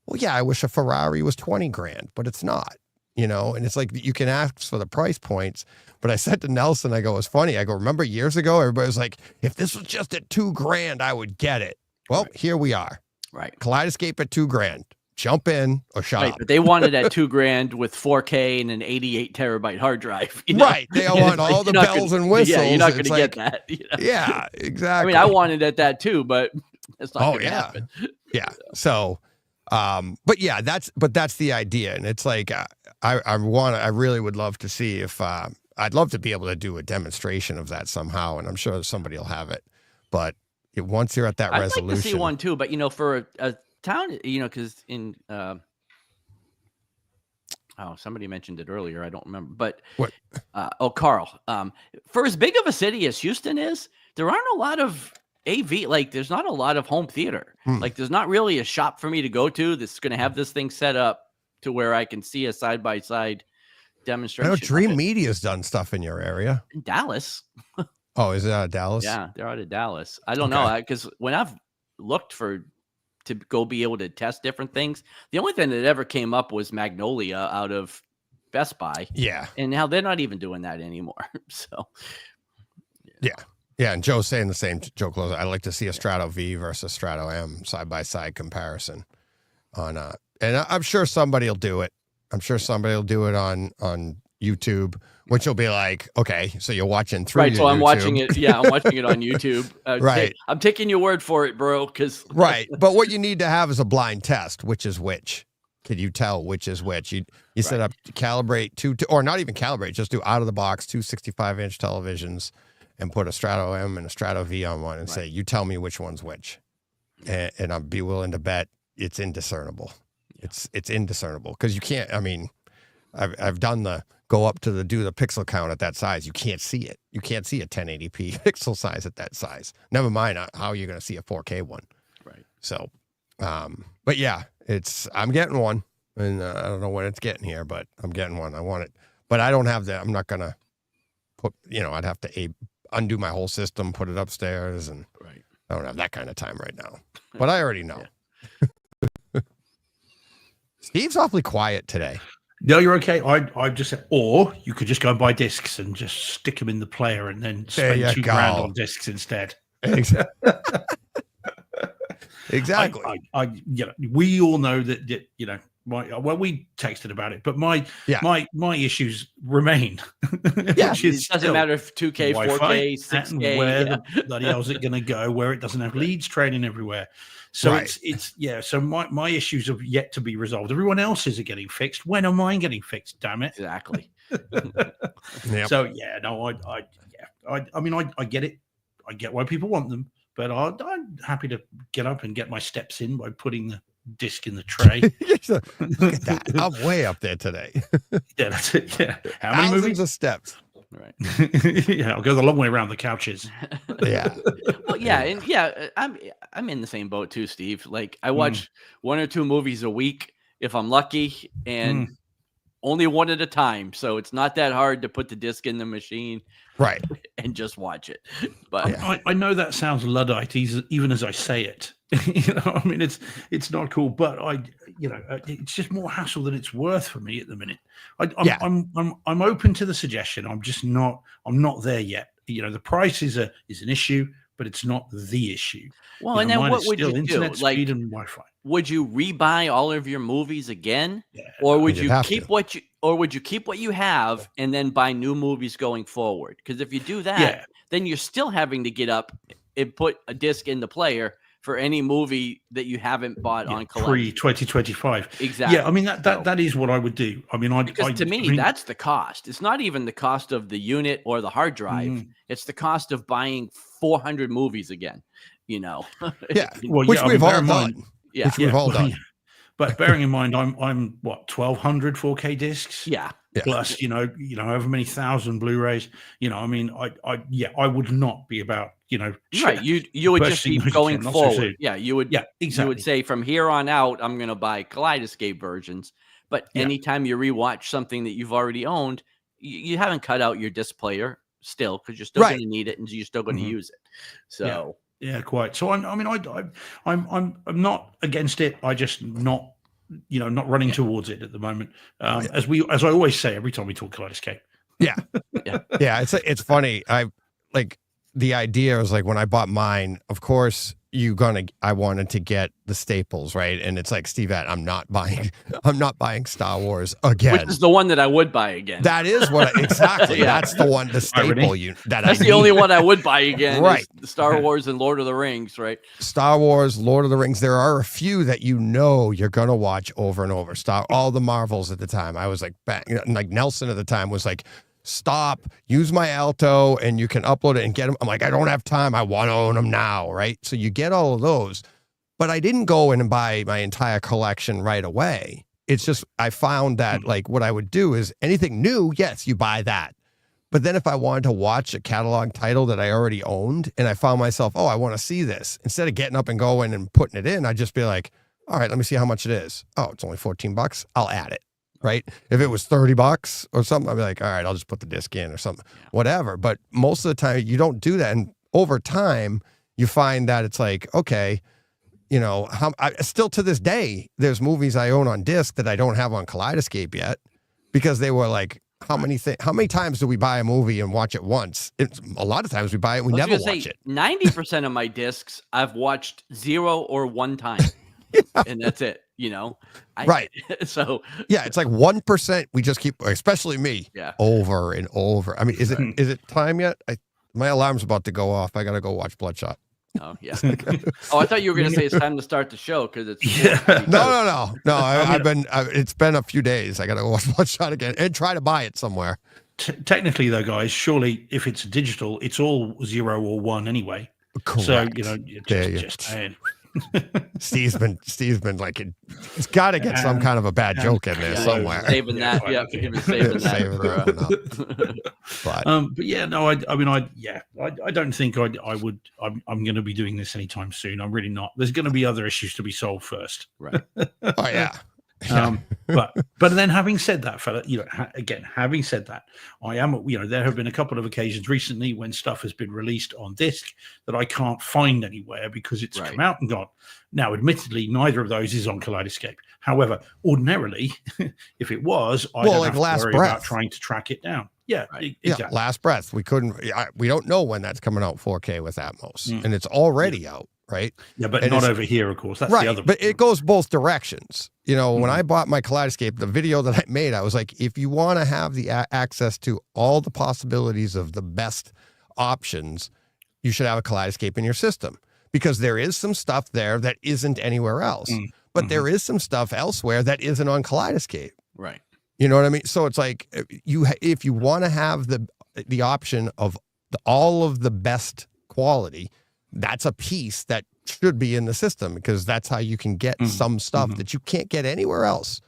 Well, yeah, I wish a Ferrari was $20,000, but it's not, and it's like, you can ask for the price points. But I said to Nelson, I go, it's funny. I go, remember years ago, everybody was like, if this was just at $2,000, I would get it. Well, Here we are.
Right.
Kaleidescape at $2,000. Jump in or shut up.
But they wanted at $2,000 with 4K and an 88 terabyte hard drive.
Right. They all want all the bells and whistles.
Yeah, you're not going to get that.
Yeah, exactly.
I mean, I wanted at that too, but it's not going to happen.
Yeah. So, but yeah, that's the idea. And it's like, I really would love to see if, I'd love to be able to do a demonstration of that somehow. And I'm sure somebody will have it, but once you're at that resolution.
I'd like to see one too, but for a town, because in, somebody mentioned it earlier. I don't remember, but
what?
Carl, for as big of a city as Houston is, there aren't a lot of AV, like there's not a lot of home theater. Like there's not really a shop for me to go to that's going to have this thing set up to where I can see a side-by-side demonstration.
I know Dream Media's done stuff in your area.
In Dallas.
Oh, is it out of Dallas?
Yeah, they're out of Dallas. I don't know, because when I've looked to go be able to test different things, the only thing that ever came up was Magnolia out of Best Buy.
Yeah.
And now they're not even doing that anymore. So
yeah. And Joe's saying the same. Joe Close. I'd like to see a Strato V versus Strato M side-by-side comparison on and I'm sure somebody will do it. I'm sure somebody will do it on YouTube, which will be like, okay, so you're watching through.
Right. So I'm
YouTube.
watching it. Yeah, I'm watching it on YouTube.
Right.
I'm taking your word for it, bro. Because
right. But what you need to have is a blind test, which is which. Can you tell which is which? You set up calibrate two, or not even calibrate, just do out of the box 2 65-inch televisions and put a Strato M and a Strato V on one and say, you tell me which one's which. And I'd be willing to bet it's indiscernible. It's indiscernible because you can't. I mean, I've done the go up to do the pixel count at that size. You can't see it. You can't see a 1080p pixel size at that size. Never mind how you're going to see a 4K one.
Right.
So, but yeah, I'm getting one, and I don't know when it's getting here, but I'm getting one. I want it, but I don't have that. I'm not gonna put. I'd have to undo my whole system, put it upstairs, and I don't have that kind of time right now. But I already know. Steve's awfully quiet today.
No, you're okay. I just said, or you could just go and buy discs and just stick them in the player and then spend $2,000 on discs instead.
Exactly.
We all know that we texted about it, but my issues remain.
Yeah, it doesn't matter if 2K,
Wi-Fi,
4K, 6K.
Where the bloody hell's it going to go? Where it doesn't have leads training everywhere. So So my issues have yet to be resolved. Everyone else's are getting fixed. When are mine getting fixed? Damn it!
Exactly.
So I mean, I get it. I get why people want them, but I'm happy to get up and get my steps in by putting the disc in the tray.
Look at that! I'm way up there today.
Yeah, that's it. Yeah, how
many
movies
of steps?
Right. Yeah, I'll go the long way around the couches.
Yeah.
Well, I'm in the same boat too, Steve. Like I watch 1 or 2 movies a week if I'm lucky, and only one at a time. So it's not that hard to put the disc in the machine,
right,
and just watch it. But
I know that sounds Luddite, even as I say it. I mean, it's not cool, but it's just more hassle than it's worth for me at the minute. I'm open to the suggestion. I'm not there yet. The price is an issue, but it's not the issue.
Well, and then what would you do?
Internet speed and Wi-Fi.
Would you rebuy all of your movies again, or would you keep what you have and then buy new movies going forward? Because if you do that, then you're still having to get up and put a disc in the player for any movie that you haven't bought on
pre-2025.
Exactly.
Yeah, I mean that is what I would do. I mean,
to me, that's the cost. It's not even the cost of the unit or the hard drive. It's the cost of buying 400 movies again.
Yeah, which we've all done.
Yeah,
which we've all done.
But bearing in mind, I'm what 1,200 4K discs.
Yeah.
Plus, however many thousand Blu-rays. I mean, I would not be about,
right. You would just be going forward. Yeah, you would.
Yeah, exactly.
You would say from here on out, I'm going to buy Kaleidescape versions. But anytime you rewatch something that you've already owned, you haven't cut out your disc player still because you're still going to need it and you're still going to use it. So
yeah, quite. So I'm not against it. I just not running towards it at the moment. As I always say every time we talk Kaleidescape.
Yeah. It's funny. The idea was like when I bought mine, of course I wanted to get the staples, right? And it's like, Steve, I'm not buying Star Wars again.
Which is the one that I would buy again.
That is exactly. That's the one, the staple
That's the only one I would buy again.
Right.
Star Wars and Lord of the Rings, right?
Star Wars, Lord of the Rings. There are a few that you're going to watch over and over. All the Marvels at the time. I was like Nelson at the time was like, stop, use my Alto and you can upload it and get them. I'm like, I don't have time. I want to own them now. Right. So you get all of those, but I didn't go in and buy my entire collection right away. It's just, I found that like what I would do is anything new. Yes, you buy that, But then if I wanted to watch a catalog title that I already owned and I found myself, oh, I want to see this, instead of getting up and going and putting it in, I'd just be like, all right, let me see how much it is. Oh, it's only $14. I'll add it. Right. If it was $30 or something, I'd be like, all right, I'll just put the disc in or something, whatever. But most of the time you don't do that. And over time you find that it's like, okay, you know, still to this day, there's movies I own on disc that I don't have on Kaleidescape yet because they were like, how many times do we buy a movie and watch it once? A lot of times we buy it, we never watch it.
90% of my discs I've watched 0 or 1 time, and that's it. You know,
right?
So
yeah, it's like 1%. We just keep, especially me, over and over. I mean, is it time yet? My alarm's about to go off. I gotta go watch Bloodshot.
Oh yeah. Oh, I thought you were gonna say it's time to start the show because it's
no. It's been a few days. I gotta go watch Bloodshot again and try to buy it somewhere.
Technically, though, guys, surely if it's digital, it's all 0 or 1 anyway.
Correct.
So you know, just saying.
Steve's been like, it's got to get some kind of a bad joke in there somewhere.
Saving that, saving that.
But yeah, no, I don't think I'm going to be doing this anytime soon. I'm really not. There's going to be other issues to be solved first.
Right.
Oh yeah.
But then having said that, fella, you know, having said that, I am, you know, there have been a couple of occasions recently when stuff has been released on disc that I can't find anywhere because it's come out and gone. Now, admittedly, neither of those is on Kaleidescape. However, ordinarily, if it was, I don't have to worry about trying to track it down. Yeah, exactly.
Yeah, Last Breath. We don't know when that's coming out 4K with Atmos, and it's already out. Right.
Yeah, but not over here, of course. That's the other.
But it goes both directions. You know, when I bought my Kaleidescape, the video that I made, I was like, if you want to have the access to all the possibilities of the best options, you should have a Kaleidescape in your system because there is some stuff there that isn't anywhere else. But there is some stuff elsewhere that isn't on Kaleidescape.
Right.
You know what I mean? So it's like if you want to have the option of all of the best quality, that's a piece that should be in the system because that's how you can get some stuff that you can't get anywhere else.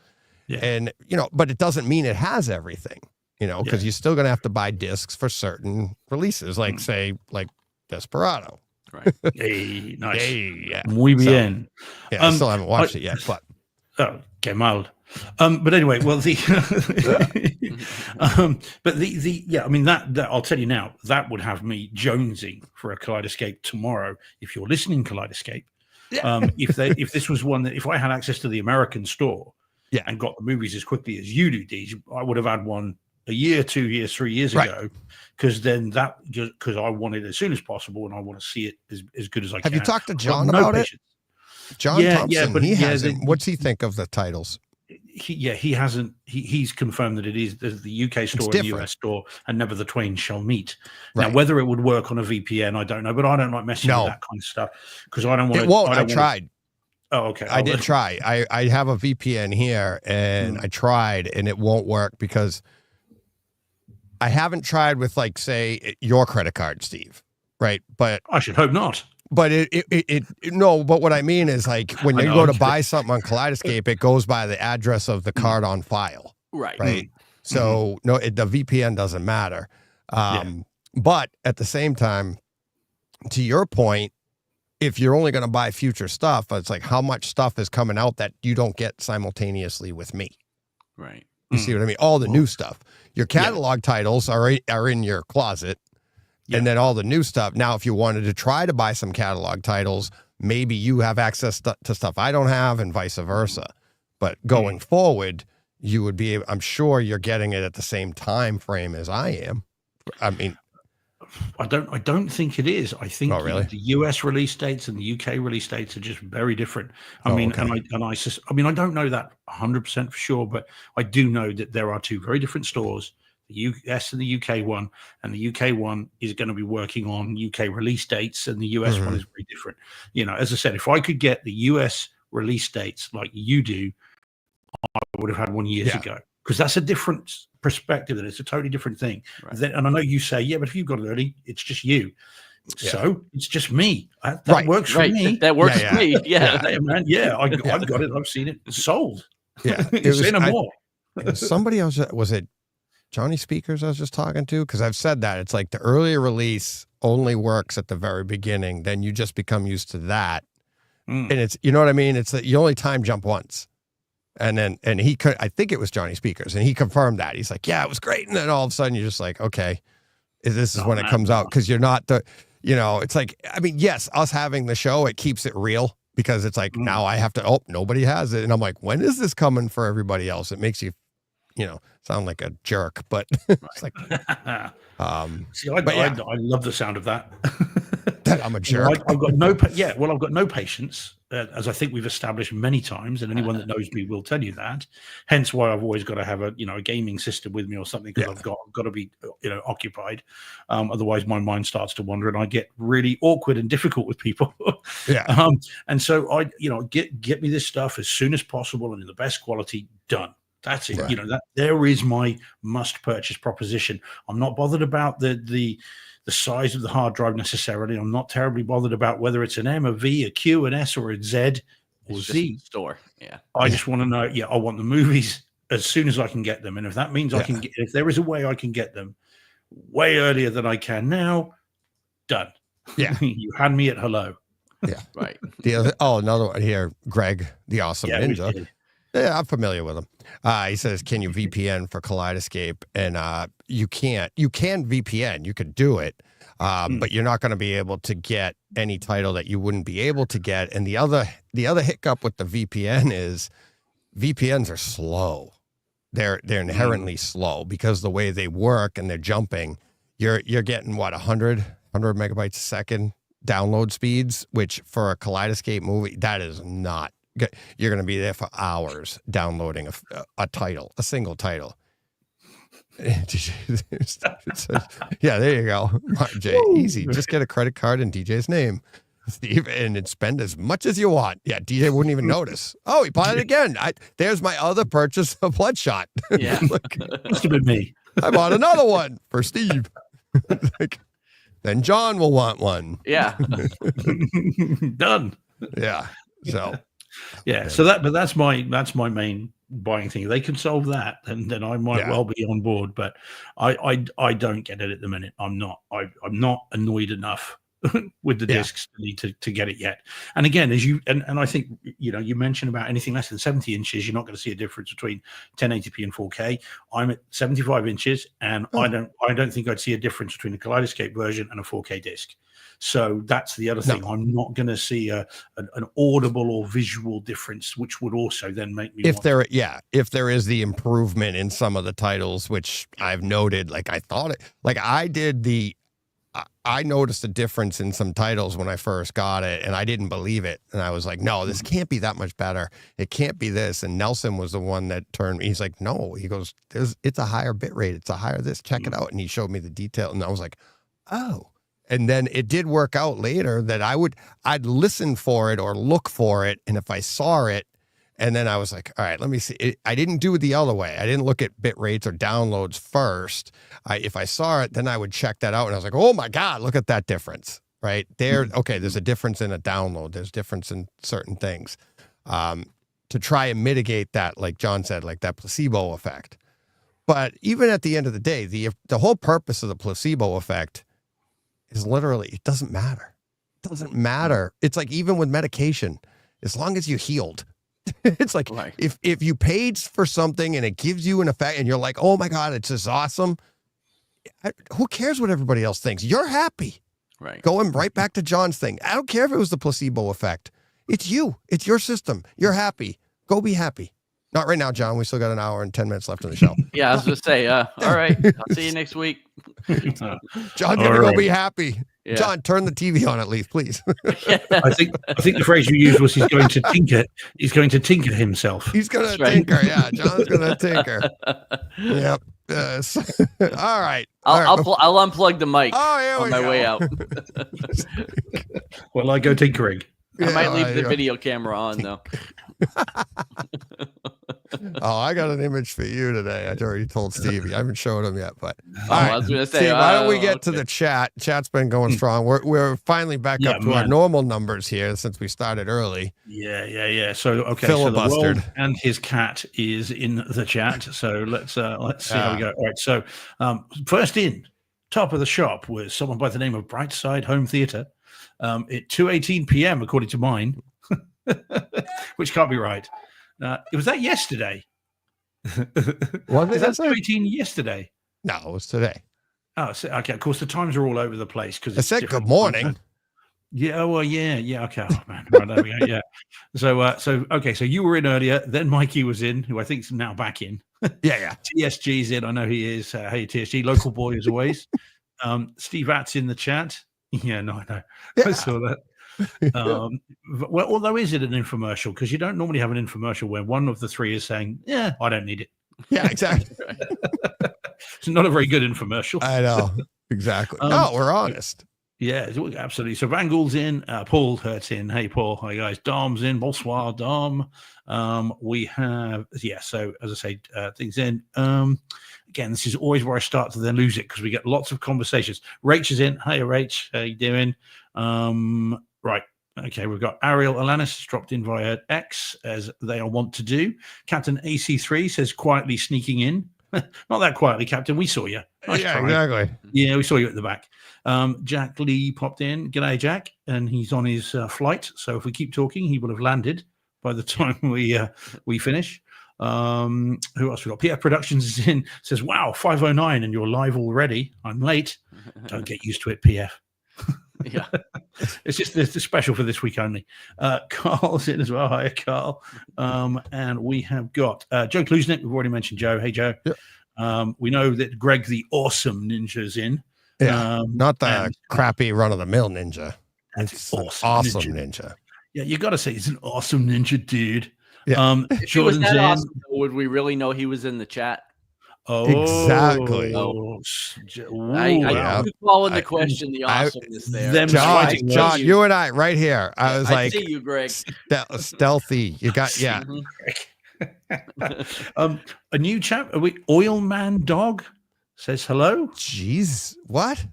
Yeah. And, you know, but it doesn't mean it has everything, you know, because you're still going to have to buy discs for certain releases, like say, like Desperado.
Right.
Hey, nice.
Hey, yeah.
Muy bien.
I still haven't watched it yet, but.
Oh, que mal. But anyway, well, I mean, that I'll tell you now, that would have me jonesing for a Kaleidescape tomorrow. If you're listening, Kaleidescape, if this was one that if I had access to the American store, and got the movies as quickly as you do, Deej, I would have had one a year, 2 years, 3 years ago, because then because I want it as soon as possible and I want to see it as good as I can.
Have you talked to John about it? John Thompson,
but
he hasn't. What's he think of the titles?
He hasn't. He's confirmed that it is the UK store and the US store, and never the twain shall meet. Now, whether it would work on a VPN, I don't know. But I don't like messing with that kind of stuff because I don't want.
It won't. I tried.
Oh, okay.
I did try. I have a VPN here, and I tried, and it won't work because I haven't tried with, like, say, your credit card, Steve. Right, but
I should hope not.
But no, but what I mean is, like, when you go to buy something on Kaleidescape, it goes by the address of the card on file. Right. So no, the VPN doesn't matter. But at the same time, to your point, if you're only going to buy future stuff, it's like how much stuff is coming out that you don't get simultaneously with me.
Right.
You see what I mean? All the new stuff. Your catalog titles are in your closet. And then all the new stuff. Now, if you wanted to try to buy some catalog titles, maybe you have access to stuff I don't have and vice versa. But going forward, you would be, I'm sure you're getting it at the same time frame as I am. I mean,
I don't think it is. I think
the
US release dates and the UK release dates are just very different. I mean, I don't know that 100% for sure, but I do know that there are two very different stores. The US and the UK one, and the UK one is going to be working on UK release dates, and the US one is very different. You know, as I said, if I could get the US release dates like you do, I would have had one years ago, because that's a different perspective, and it's a totally different thing. Right. And I know you say, but if you've got it early, it's just you. So it's just me. That works for me.
That works for me.
I've got it. I've seen it sold.
Yeah,
say no more.
Somebody else was it. Johnny Speakers I was just talking to? Because I've said that. It's like the earlier release only works at the very beginning. Then you just become used to that. And it's, you know what I mean? It's that you only time jump once. And then, I think it was Johnny Speakers, and he confirmed that. He's like, yeah, it was great. And then all of a sudden you're just like, okay, this is when it comes out. Because you're not it's like, I mean, yes, us having the show, it keeps it real. Because it's like, now I have to, nobody has it. And I'm like, when is this coming for everybody else? It makes you, sound like a jerk, but it's like,
see, I love the sound of that.
That I'm a jerk.
I've got no patience, as I think we've established many times, and anyone that knows me will tell you that. Hence why I've always got to have a gaming system with me or something, because I've got to be occupied. Otherwise, my mind starts to wander, and I get really awkward and difficult with people. And so I get me this stuff as soon as possible and in the best quality. Done. That's it. Right. That there is my must purchase proposition. I'm not bothered about the size of the hard drive necessarily. I'm not terribly bothered about whether it's an M, a V, a Q, an S, or a Z or Z.
Store. Yeah.
I just want to know. Yeah, I want the movies as soon as I can get them, and if that means if there is a way I can get them way earlier than I can now, done.
Yeah.
You had me at hello.
Yeah. Right. Another one here, Greg, the awesome ninja. Yeah, I'm familiar with him. He says, can you VPN for Kaleidescape? And you can't. You can VPN. You could do it, but you're not going to be able to get any title that you wouldn't be able to get. And the other hiccup with the VPN is VPNs are slow. They're inherently slow because the way they work and they're jumping. You're getting, 100 megabytes a second download speeds, which for a Kaleidescape movie, that is not. You're going to be there for hours downloading a title, a single title. Yeah, there you go. Jay, easy. Just get a credit card in DJ's name, Steve, and spend as much as you want. Yeah, DJ wouldn't even notice. Oh, he bought it again. There's my other purchase of Bloodshot.
Yeah.
Must have been me.
I bought another one for Steve. Then John will want one.
Yeah.
Done.
Yeah. So.
Yeah, so that's my main buying thing. If they can solve that, then I might well be on board. But I don't get it at the minute. I'm not annoyed enough with the discs to get it yet. And again, as you and I think you mentioned about anything less than 70 inches, you're not going to see a difference between 1080p and 4K. I'm at 75 inches, and I don't think I'd see a difference between a Kaleidescape version and a 4K disc. So that's the other thing. I'm not going to see an audible or visual difference, which would also then make me. If
there is the improvement in some of the titles, which I've noted, I noticed a difference in some titles when I first got it, and I didn't believe it. And I was like, no, this can't be that much better. It can't be this. And Nelson was the one that turned me. He's like, no, he goes, it's a higher bit rate. It's a higher this. Check it out. And he showed me the detail. And I was like, oh. And then it did work out later that I'd listen for it or look for it. And if I saw it, and then I was like, all right, let me see. I didn't do it the other way. I didn't look at bit rates or downloads first. If I saw it, then I would check that out. And I was like, oh my God, look at that difference right there. Okay. There's a difference in a download. There's difference in certain things to try and mitigate that, like John said, like that placebo effect. But even at the end of the day, the whole purpose of the placebo effect is literally, it doesn't matter. It doesn't matter. It's like, even with medication, as long as you healed, it's like, if you paid for something and it gives you an effect and you're like, oh my God, it's just awesome. Who cares what everybody else thinks? You're happy.
Right.
Going right back to John's thing. I don't care if it was the placebo effect. It's you. It's your system. You're happy. Go be happy. Not right now, John. We still got an hour and 10 minutes left on the show.
Yeah, I was going to say, all right. I'll see you next week.
John, go be happy. Yeah. John, turn the TV on at least, please.
I think the phrase you used was he's going to tinker. He's going to tinker himself.
He's going to tinker. Yeah, John's going to tinker. Yep. All right.
I'll unplug the mic on my way out.
Well, I go tinkering.
I might leave the video camera on though.
Oh, I got an image for you today. I already told Stevie. I haven't showed him yet, but
I was gonna say,
Steve, why don't we get to
okay.
the chat? Chat's been going strong. We're finally back up to our normal numbers here since we started early.
Yeah. So okay,
Filibustered.
So the world and his cat is in the chat. So let's see how we go. All right. So first in, top of the shop was someone by the name of Brightside Home Theatre. At 2:18 p.m. according to mine, which can't be right. It was that yesterday.
Was it?
Is that 2:18 yesterday?
No, it was today.
Oh, so, okay. Of course, the times are all over the place because
I said good morning.
Yeah. Well, yeah. Okay. Oh man. Right, there we go. Yeah. So okay. So you were in earlier. Then Mikey was in, who I think is now back in.
Yeah.
TSG's in. I know he is. Hey, TSG, local boy as always. Steve Att's in the chat. Yeah. No, I know.
Yeah.
I saw that. Well, although is it an infomercial? Because you don't normally have an infomercial where one of the three is saying, "Yeah, I don't need it."
Yeah, exactly.
It's not a very good infomercial.
I know. Exactly. No, we're honest.
Yeah, absolutely. So Van Gool's in, Paul Hurt's in. Hey, Paul. Hi, guys. Dom's in. Bonsoir, Dom. We have, so as I say, things in. Again, this is always where I start to then lose it because we get lots of conversations. Rach is in. Hey, Rach. How you doing? Right. Okay, we've got Ariel Alanis dropped in via X, as they are wont to do. Captain AC3 says quietly sneaking in. Not that quietly, Captain. We saw you. Nice try.
Exactly.
Yeah, we saw you at the back. Jack Lee popped in. G'day, Jack. And he's on his flight. So if we keep talking, he will have landed by the time we finish. Who else we got? PF Productions is in. Says, wow, 5:09 and you're live already. I'm late. Don't get used to it, PF.
Yeah.
It's special for this week only. Carl's in as well. Hi, Carl. And we have got Joe Klusnick. We've already mentioned Joe. Hey, Joe. Yep. We know that Greg the Awesome Ninja's in.
Yeah, not the crappy run-of-the-mill ninja.
It's
awesome ninja.
Yeah, you got to say he's an awesome ninja, dude.
Yeah.
If he was that awesome, would we really know he was in the chat?
Oh, exactly.
I call into question the awesomeness there.
John, you and I right here. I was like,
I see you, Greg.
Stealthy. You got, yeah.
A new chap. Oil Man Dog says hello.
Jeez, what?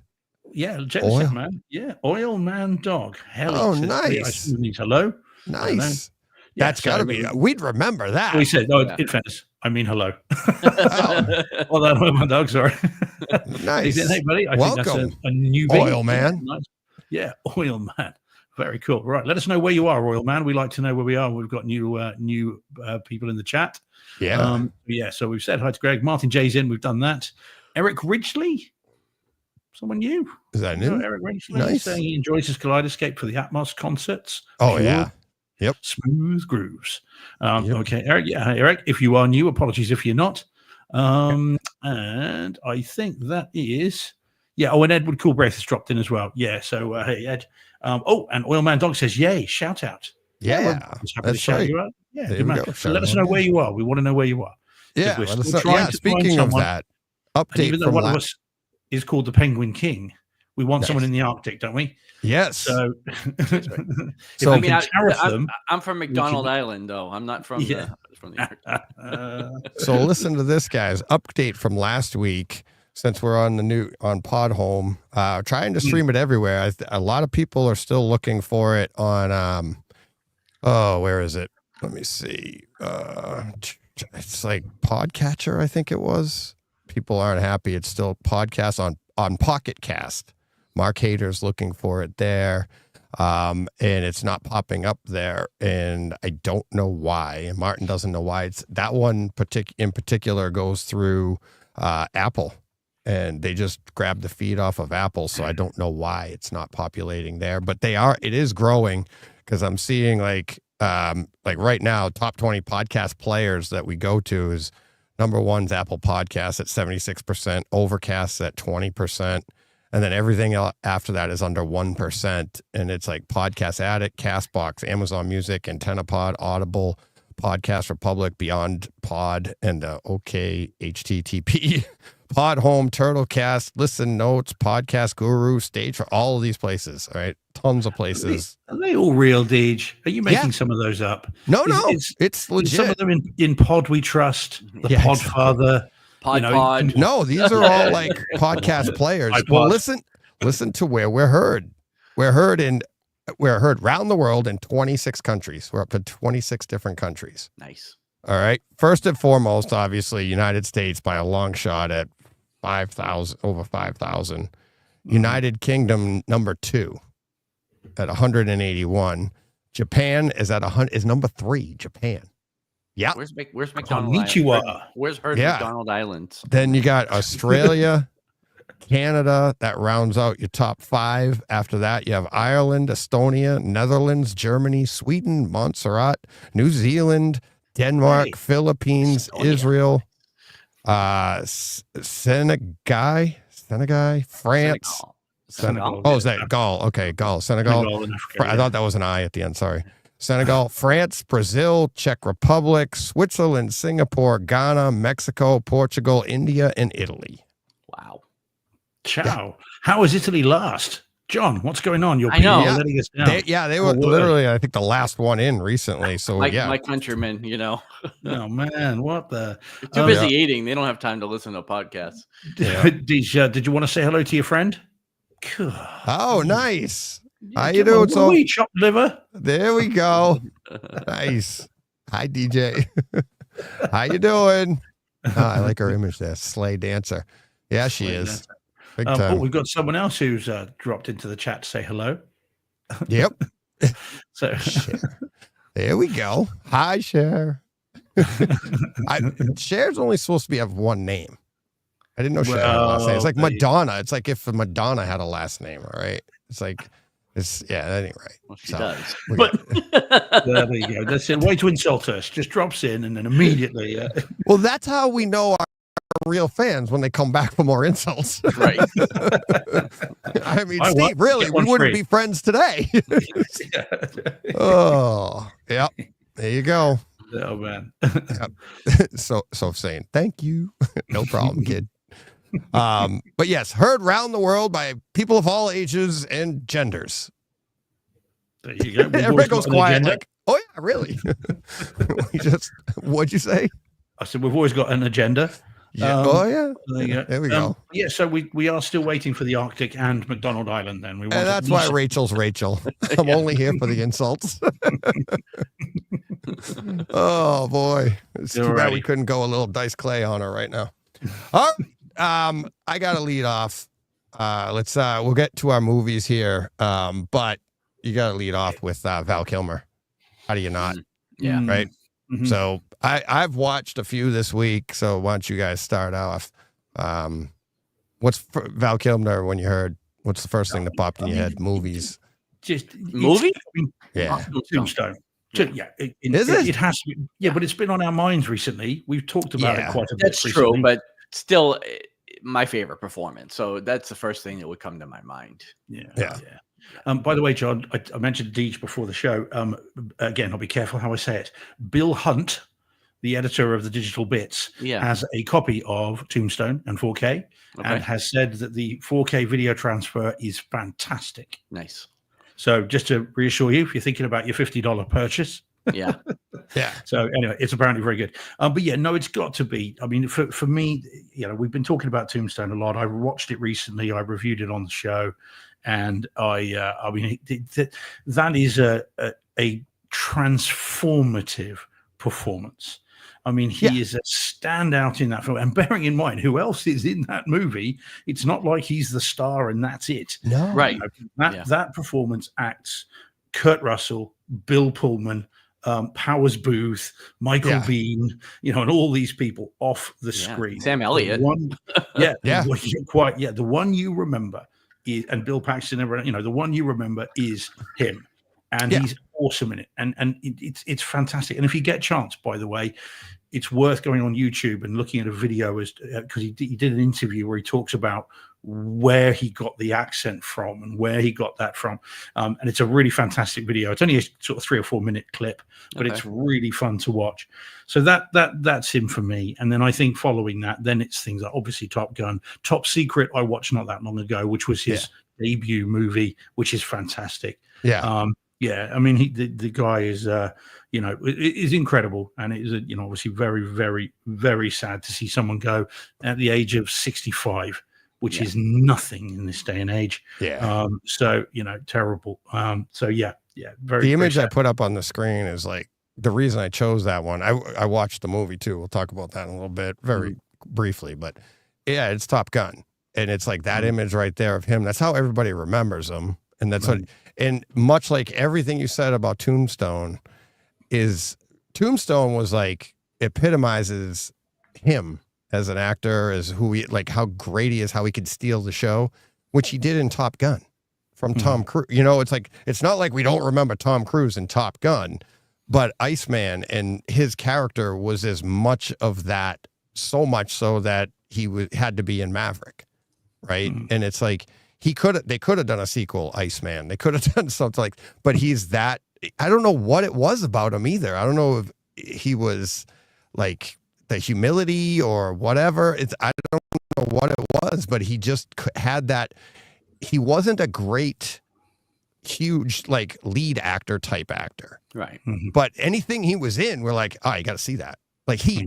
Yeah, Oil Man. Yeah, Oil Man Dog.
Hell, nice.
Hello.
Nice. Yeah, that's got to be. We'd remember that.
We said, in fairness, I mean, hello. Well, that Oil Man Dog, sorry.
Nice.
Hey, buddy. I
Welcome.
think that's a new
Oil Man.
Nice. Yeah, Oil Man. Very cool. Right. Let us know where you are, Oil Man. We like to know where we are. We've got new people in the chat.
Yeah.
So we've said hi to Greg. Martin J's in. We've done that. Eric Ridgely. Someone new.
Is that new?
Eric Ridgely.
Nice.
Saying he enjoys his Kaleidescape for the Atmos concerts.
Oh, yeah. Yep.
Smooth grooves. Okay, Eric. Yeah, Eric. If you are new, apologies if you're not. And I think that is. Yeah. Oh, and Edward Coolbraith has dropped in as well. Yeah. So hey, Ed. And Oil Man Dog says, "Yay! Shout out."
Yeah,
happy to shout you out. Yeah, good man. So let us know where you are. We want to know where you are.
Yeah. Speaking of that, update
even though one of us is called the Penguin King, we want someone in the Arctic, don't we?
Yes.
So,
so I'm from McDonald Island, though. I'm not from the Arctic.
So listen to this, guys. Update from last week. Since we're on Podhome, trying to stream it everywhere. A lot of people are still looking for it on. Where is it? Let me see. It's like Podcatcher, I think it was. People aren't happy. It's still podcast on Pocket Cast. Mark Hader's looking for it there. And it's not popping up there. And I don't know why. And Martin doesn't know why. It's that one in particular goes through Apple. And they just grabbed the feed off of Apple. So I don't know why it's not populating there. But it is growing because I'm seeing like right now, top 20 podcast players that we go to is number one's Apple Podcasts at 76%, Overcast at 20%. And then everything after that is under 1%. And it's like Podcast Addict, CastBox, Amazon Music, AntennaPod, Audible, Podcast Republic, Beyond Pod, and OK HTTP Pod Home, Turtlecast, Listen Notes, Podcast Guru, Stage for all of these places. All right, tons of places.
Are they all real, Deej? Are you making some of those up?
No, it's legit.
Is some of them in Pod We Trust, the Podfather,
Pod.
No, these are all like podcast players. Well, listen to where we're heard. We're heard around the world in 26 countries. We're up to 26 different countries.
Nice.
All right. First and foremost, obviously, United States by a long shot at 5,000, over 5,000. United Kingdom, number 2 at 181. Japan is at 100, is number 3. Japan. Yeah.
Where's McDonald Island? Where's McDonald Island?
Then you got Australia, Canada. That rounds out your top 5. After that, you have Ireland, Estonia, Netherlands, Germany, Sweden, Montserrat, New Zealand, Denmark, Philippines, Estonia. Israel, Senegal, France.
Senegal.
Oh, is that Gaul? Okay, Gaul. Senegal. I thought that was an I at the end. Sorry. Senegal, France, Brazil, Czech Republic, Switzerland, Singapore, Ghana, Mexico, Portugal, India, and Italy.
Wow.
Ciao. Yeah. How is Italy last? John, what's going on?
I know.
Letting us down.
They were literally, I think, the last one in recently. So
my countrymen,
Oh man, what the?
They're too busy eating. They don't have time to listen to podcasts.
Yeah.
Did you want to say hello to your friend?
Oh, nice. How you doing? So
chopped liver.
There we go. Nice. Hi, DJ. How you doing? Oh, I like her image there. Sleigh dancer. Yeah, she is. Big time.
We've got someone else who's dropped into the chat to say hello.
Yep.
So
there we go. Hi, Cher. Cher's only supposed to have one name. I didn't know Cher had a last name. It's like Madonna. It's like if Madonna had a last name, all right? It's like, that ain't right.
Well, she does.
But there you go. That's a way to insult us. Just drops in and then immediately.
Well, that's how we know our real fans when they come back for more insults.
Right.
I mean, Steve, really, we wouldn't be friends today. Oh, yeah. There you go.
Oh, man.
So saying thank you. No problem, kid. But yes, heard round the world by people of all ages and genders.
There you go.
Everybody goes quiet like, oh yeah, really? What'd you say?
I said we've always got an agenda.
Yeah. There we go.
Yeah, so we are still waiting for the Arctic and McDonald Island. Then
and that's why Rachel's Rachel. I'm only here for the insults. Oh boy, it's too bad we couldn't go a little Dice Clay on her right now. All right. I gotta lead off. We'll get to our movies here. But you gotta lead off with Val Kilmer. How do you not?
Yeah.
Right. Mm-hmm. So I've watched a few this week. So why don't you guys start off? What's Val Kilmer when you heard? What's the first thing that popped in your head? Movies.
Just
movie.
Yeah.
Tombstone. Yeah, it has to be. Yeah, but it's been on our minds recently. We've talked about it quite a bit.
That's true, but still my favorite performance. So that's the first thing that would come to my mind.
Yeah. By the way, John, I mentioned Deej before the show. Again, I'll be careful how I say it. Bill Hunt, the editor of the Digital Bits, has a copy of Tombstone and 4K and has said that the 4K video transfer is fantastic.
Nice.
So just to reassure you, if you're thinking about your $50 purchase.
Yeah.
So anyway, it's apparently very good. But yeah, no, it's got to be. I mean, for me, we've been talking about Tombstone a lot. I watched it recently. I reviewed it on the show, and I mean, that is a transformative performance. I mean, he is a standout in that film. And bearing in mind who else is in that movie, it's not like he's the star and that's it.
No,
right.
That performance acts Kurt Russell, Bill Pullman, Powers Booth, Michael Biehn, and all these people off the screen.
Sam Elliott.
The one you remember is, and Bill Paxton, the one you remember is him. And he's awesome in it. And it's fantastic. And if you get a chance, by the way, it's worth going on YouTube and looking at a video as because he did an interview where he talks about where he got the accent from and where he got that from, and it's a really fantastic video. It's only a sort of 3 or 4 minute clip, but it's really fun to watch. So that's him for me. And then I think following that, then it's things like obviously Top Gun, Top Secret. I watched not that long ago, which was his debut movie, which is fantastic.
Yeah.
I mean, the guy is, is incredible, and it is, obviously very, very, very sad to see someone go at the age of 65, which is nothing in this day and age.
Yeah.
So terrible. Very.
The image
very
I put up on the screen is like the reason I chose that one. I watched the movie too. We'll talk about that in a little bit, very briefly, but yeah, it's Top Gun, and it's like that image right there of him. That's how everybody remembers him, and that's what. And much like everything you said about Tombstone was like epitomizes him as an actor, as who he, like how great he is, how he could steal the show, which he did in Top Gun from Tom Cruise. It's like, it's not like we don't remember Tom Cruise in Top Gun, but Iceman and his character was as much of that, so much so that he had to be in Maverick. Right. And it's like, they could have done a sequel, Iceman. They could have done something like, but he's that, I don't know what it was about him either. I don't know if he was like the humility or whatever. I don't know what it was, but he just had that. He wasn't a great, huge, like lead actor type actor.
Right.
But anything he was in, we're like, oh, you got to see that. Like Heat,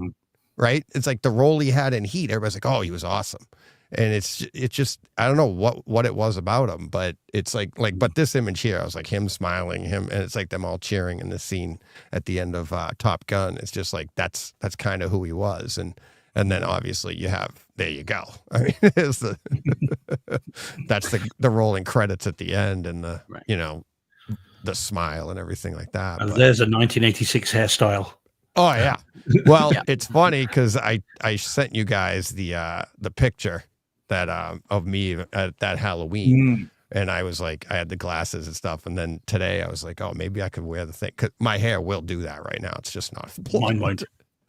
right? It's like the role he had in Heat. Everybody's like, oh, he was awesome. And it's just, I don't know what it was about him, but it's like, but this image here, I was like him smiling, and it's like them all cheering in the scene at the end of Top Gun. It's just like, that's kind of who he was. And then obviously there you go. I mean, it's that's the rolling credits at the end and the, the smile and everything like that.
But there's a 1986 hairstyle.
Oh yeah. Well, it's funny because I sent you guys the picture that of me at that Halloween, and I was like, I had the glasses and stuff, and then today I was like, oh, maybe I could wear the thing, because my hair will do that right now. It's just not
mine won't.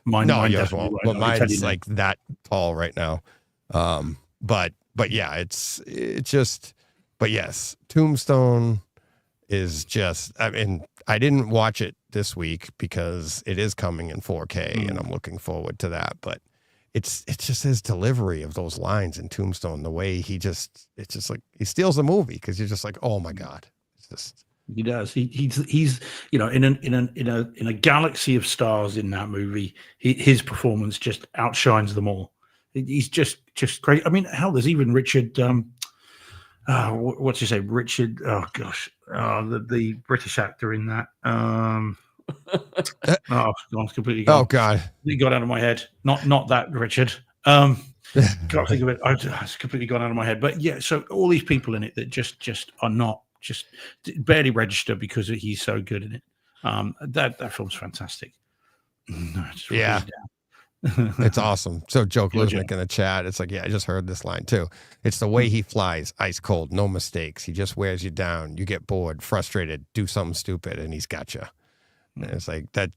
Mine yours won't. But mine's like that tall right now. But yeah, it's just. But yes, Tombstone is just. I mean, I didn't watch it this week because it is coming in 4K, and I'm looking forward to that. But it's just his delivery of those lines in Tombstone, the way it's just like he steals the movie, because you're just like, oh my God, it's just.
He does. He's in a galaxy of stars in that movie. His performance just outshines them all. He's just great. I mean, hell, there's even Richard. What's he say? Richard. Oh gosh, the British actor in that. It's completely gone.
Oh God,
it got out of my head. Not that Richard. Can't think of it. It's completely gone out of my head. But yeah, so all these people in it that just are not. Just barely register because he's so good in it. That film's fantastic.
Yeah, it's awesome. So Joe Gluznik in the chat, it's like, yeah, I just heard this line too. It's the way he flies, ice cold, no mistakes. He just wears you down. You get bored, frustrated, do something stupid, and he's got you. And it's like that,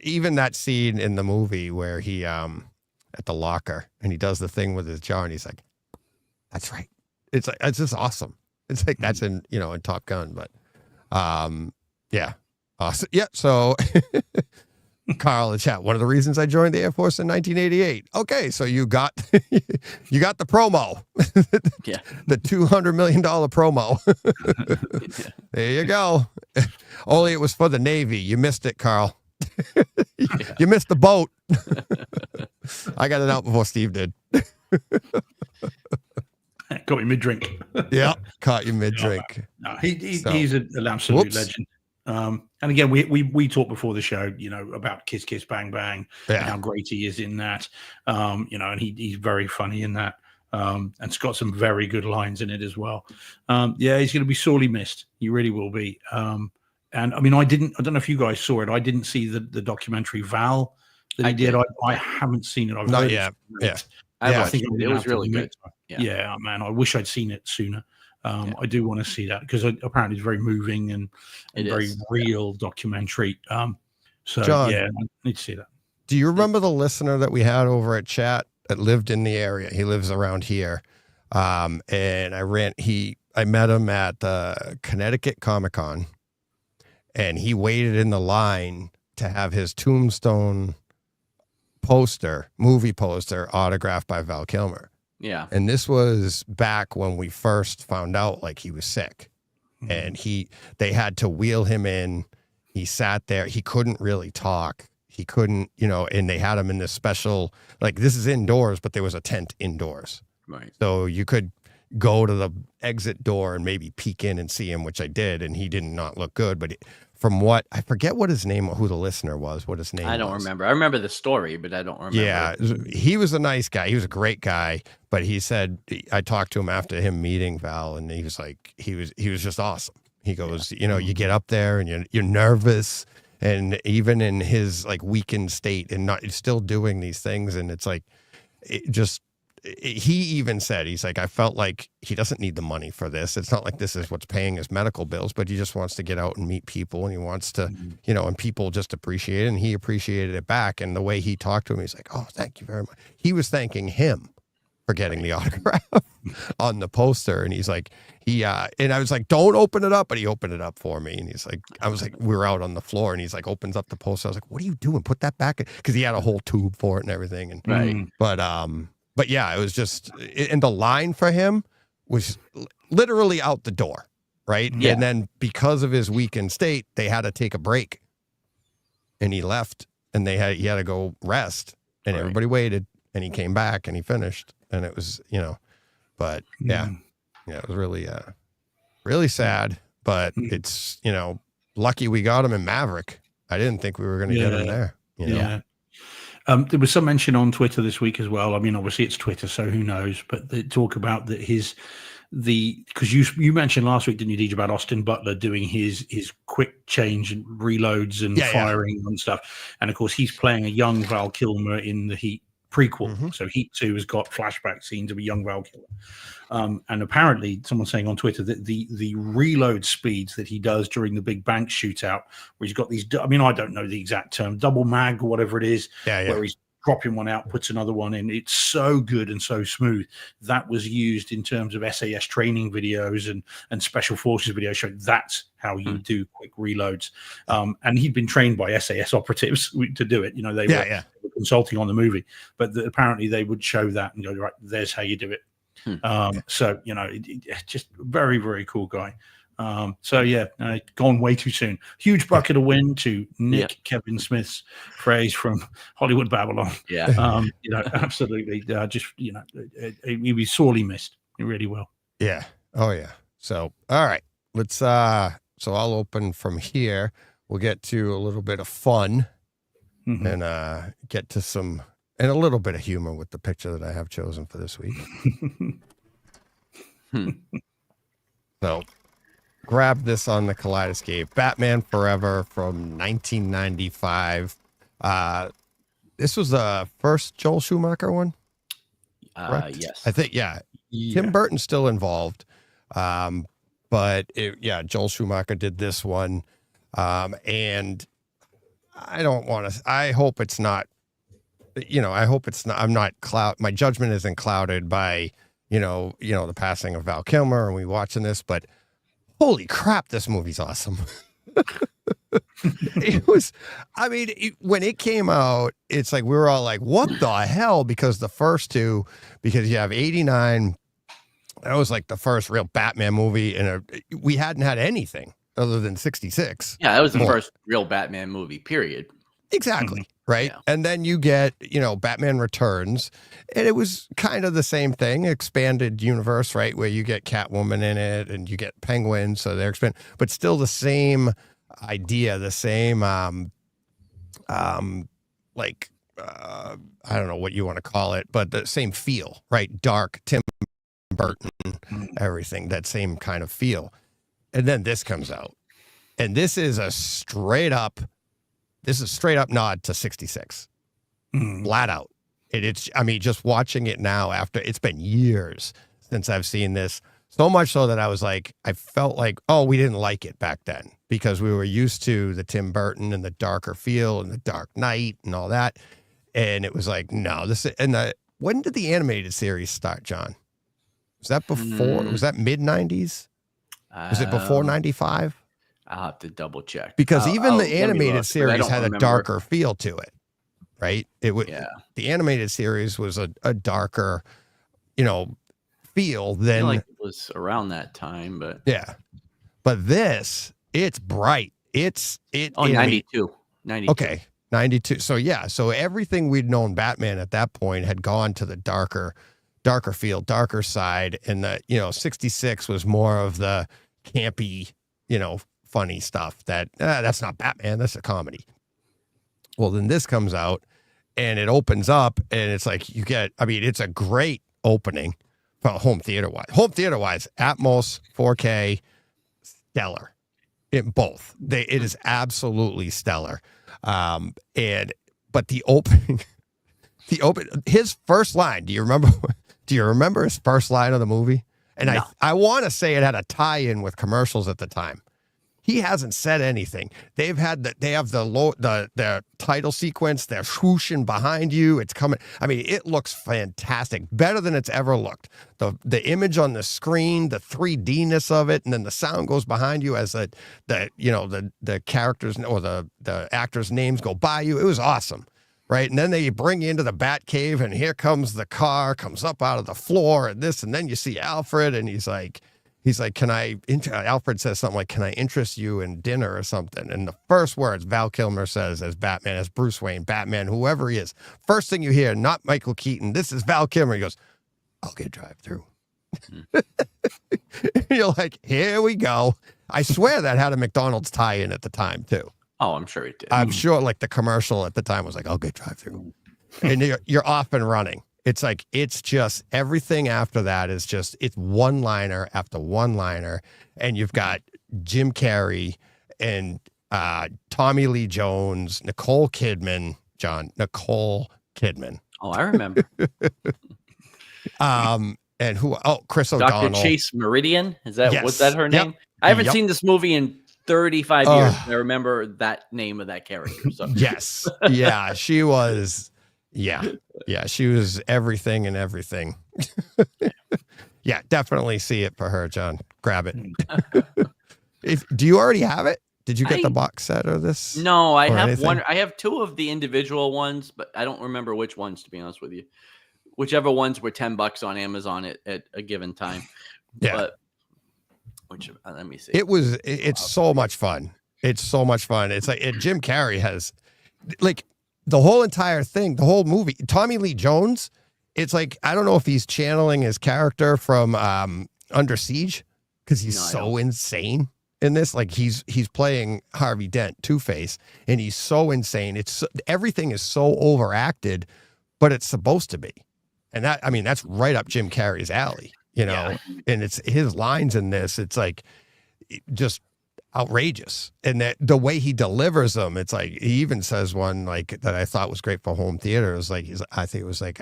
even that scene in the movie where he at the locker and he does the thing with his jaw, and he's like, "That's right." It's like, it's just awesome. It's like that's in Top Gun, but yeah, awesome. Yeah. So Carl in the chat, one of the reasons I joined the Air Force in 1988. Okay, so you got the promo, the $200 million promo. There you go. Only it was for the Navy. You missed it, Carl. You missed the boat. I got it out before Steve did.
Got me mid-drink.
Yeah, caught you mid-drink.
No, he's an absolute legend. And again, we talked before the show, about Kiss Kiss Bang Bang, and how great he is in that. And he's very funny in that. And it's got some very good lines in it as well. He's going to be sorely missed. He really will be. And I mean, I don't know if you guys saw it. I didn't see the documentary Val that he did. I haven't seen it. I've
not yet. Yeah.
I think it was really good.
Yeah, man, I wish I'd seen it sooner. I do want to see that because apparently it's very moving and very real documentary. So
John,
I need to see that.
Do you remember the listener that we had over at chat that lived in the area? He lives around here. And I met him at the Connecticut Comic-Con, and he waited in the line to have his Tombstone movie poster autographed by Val Kilmer.
Yeah.
And this was back when we first found out like he was sick. And they had to wheel him in. He sat there. He couldn't really talk. He couldn't, and they had him in this special, like, this is indoors, but there was a tent indoors.
Right.
So you could go to the exit door and maybe peek in and see him, which I did, and he did not look good. But I forget what his name, who the listener was, what his name was.
I don't remember. I remember the story, but I don't remember.
Yeah, he was a nice guy. He was a great guy. But he said, I talked to him after him meeting Val, and he was like, he was just awesome. He goes, you get up there and you're nervous, and even in his like weakened state and not still doing these things, and it's like, he even said, he's like, I felt like he doesn't need the money for this. It's not like this is what's paying his medical bills, but he just wants to get out and meet people, and he wants to, and people just appreciate it, and he appreciated it back. And the way he talked to him, he's like, oh, thank you very much. He was thanking him for getting the autograph on the poster. And he's like, and I was like, don't open it up. But he opened it up for me. And he's like, I was like, we were out on the floor, and he's like, opens up the poster. I was like, what are you doing? Put that back. Cause he had a whole tube for it and everything. And, but yeah, it was just, and the line for him was literally out the door. Right.
Yeah.
And then because of his weakened state, they had to take a break, and he left, and he had to go rest, and everybody waited, and he came back and he finished, and it was, but yeah, it was really, really sad, but it's, lucky we got him in Maverick. I didn't think we were going to get him there.
Yeah. There was some mention on Twitter this week as well. I mean, obviously it's Twitter, so who knows? But they talk about that because you mentioned last week, didn't you, DJ, about Austin Butler doing his quick change and reloads and firing and stuff. And of course, he's playing a young Val Kilmer in the Heat prequel. So Heat 2 has got flashback scenes of a young Val Kilmer. And apparently someone's saying on Twitter that the reload speeds that he does during the big bank shootout, where he's got these, I mean, I don't know the exact term, double mag or whatever it is, where he's dropping one out, puts another one in. It's so good and so smooth. That was used in terms of SAS training videos and special forces videos showing that's how you do quick reloads. And he'd been trained by SAS operatives to do it. They were consulting on the movie, but apparently they would show that and go, right, there's how you do it. So, just very, very cool guy. Gone way too soon. Huge bucket of wind to Nick Kevin Smith's phrase from Hollywood Babylon. Absolutely. He'll be sorely missed. He really will.
Yeah. Oh yeah. So, all right, let's, so I'll open from here. We'll get to a little bit of fun and, get to and a little bit of humor with the picture that I have chosen for this week. So grab this on the Kaleidescape. Batman Forever from 1995. This was the first Joel Schumacher one?
Yes.
I think, Tim Burton's still involved. But Joel Schumacher did this one. And I hope it's not, my judgment isn't clouded by, the passing of Val Kilmer and we watching this, but holy crap, this movie's awesome. It was, when it came out, it's like, we were all like, what the hell? Because the first two, because you have 89, that was like the first real Batman movie, and we hadn't had anything other than 66.
Yeah, that was the first real Batman movie, period.
Exactly. Right. Yeah. And then you get, Batman Returns, and it was kind of the same thing, expanded universe, right? Where you get Catwoman in it and you get Penguin. So they're expanded, but still the same idea, the same, I don't know what you want to call it, but the same feel, right? Dark, Tim Burton, everything, that same kind of feel. And then this comes out, and this is a straight up nod to 66. Flat out. It's just watching it now after it's been years since I've seen this, so much so that I was like, I felt like, oh, we didn't like it back then because we were used to the Tim Burton and the darker feel and the Dark Knight and all that. and it was like, no, when did the animated series start, John? Was that before? Was that mid 90s? Was it before 95?
I'll have to double check.
Because even the
let me
animated
look, but I
series
don't
had a
remember.
darker feel to it, right?
Yeah.
The animated series was a darker, feel
I
than
feel like it was around that time, but
yeah. But this, it's bright. It's
92. 92.
Okay, 92. So yeah, so everything we'd known Batman at that point had gone to the darker feel, darker side, and the 66 was more of the campy, funny stuff that's not Batman, that's a comedy. Well, then this comes out and it opens up and it's like it's a great opening for home theater wise, Atmos, 4K, stellar in both. It is absolutely stellar. But the opening, his first line, do you remember his first line of the movie? And no. I want to say it had a tie-in with commercials at the time. He hasn't said anything. They have the title sequence. They're swooshing behind you. It's coming. I mean, it looks fantastic, better than it's ever looked. The image on the screen, the 3D-ness of it, and then the sound goes behind you as the characters or the actors' names go by you. It was awesome, right? And then they bring you into the Bat Cave, and here comes the car, comes up out of the floor, and then you see Alfred, and he's like, Alfred says something like, can I interest you in dinner or something? And the first words Val Kilmer says as Batman, as Bruce Wayne, Batman, whoever he is, first thing you hear, not Michael Keaton, this is Val Kilmer. He goes, I'll get drive-through. You're like, here we go. I swear that had a McDonald's tie-in at the time too.
Oh, I'm sure it did.
I'm sure like the commercial at the time was like, I'll get drive-through. And you're off and running. It's like, it's just everything after that is just, it's one-liner after one-liner. And you've got Jim Carrey and Tommy Lee Jones, Nicole Kidman.
Oh, I remember.
And who? Oh, Chris O'Donnell.
Dr. Chase Meridian. Was that her name?
Yep.
I haven't seen this movie in 35 years. I remember that name of that character. So.
Yes. Yeah, she was. Yeah, she was everything and everything. Yeah, definitely see it for her, John. Grab it. Do you already have it? Did you get the box set of this?
No, I have anything? One. I have two of the individual ones, but I don't remember which ones, to be honest with you. Whichever ones were $10 on Amazon at a given time.
Yeah.
But let me see.
It's so much fun. It's so much fun. It's like Jim Carrey has like. The whole entire thing, the whole movie, Tommy Lee Jones, it's like, I don't know if he's channeling his character from Under Siege, because he's so insane in this. Like he's playing Harvey Dent, Two-Face, and he's so insane. Everything is so overacted, but it's supposed to be. And that's right up Jim Carrey's alley, and it's his lines in this. It's like just outrageous, and that the way he delivers them, it's like he even says one like that I thought was great for home theater. It was like I think it was like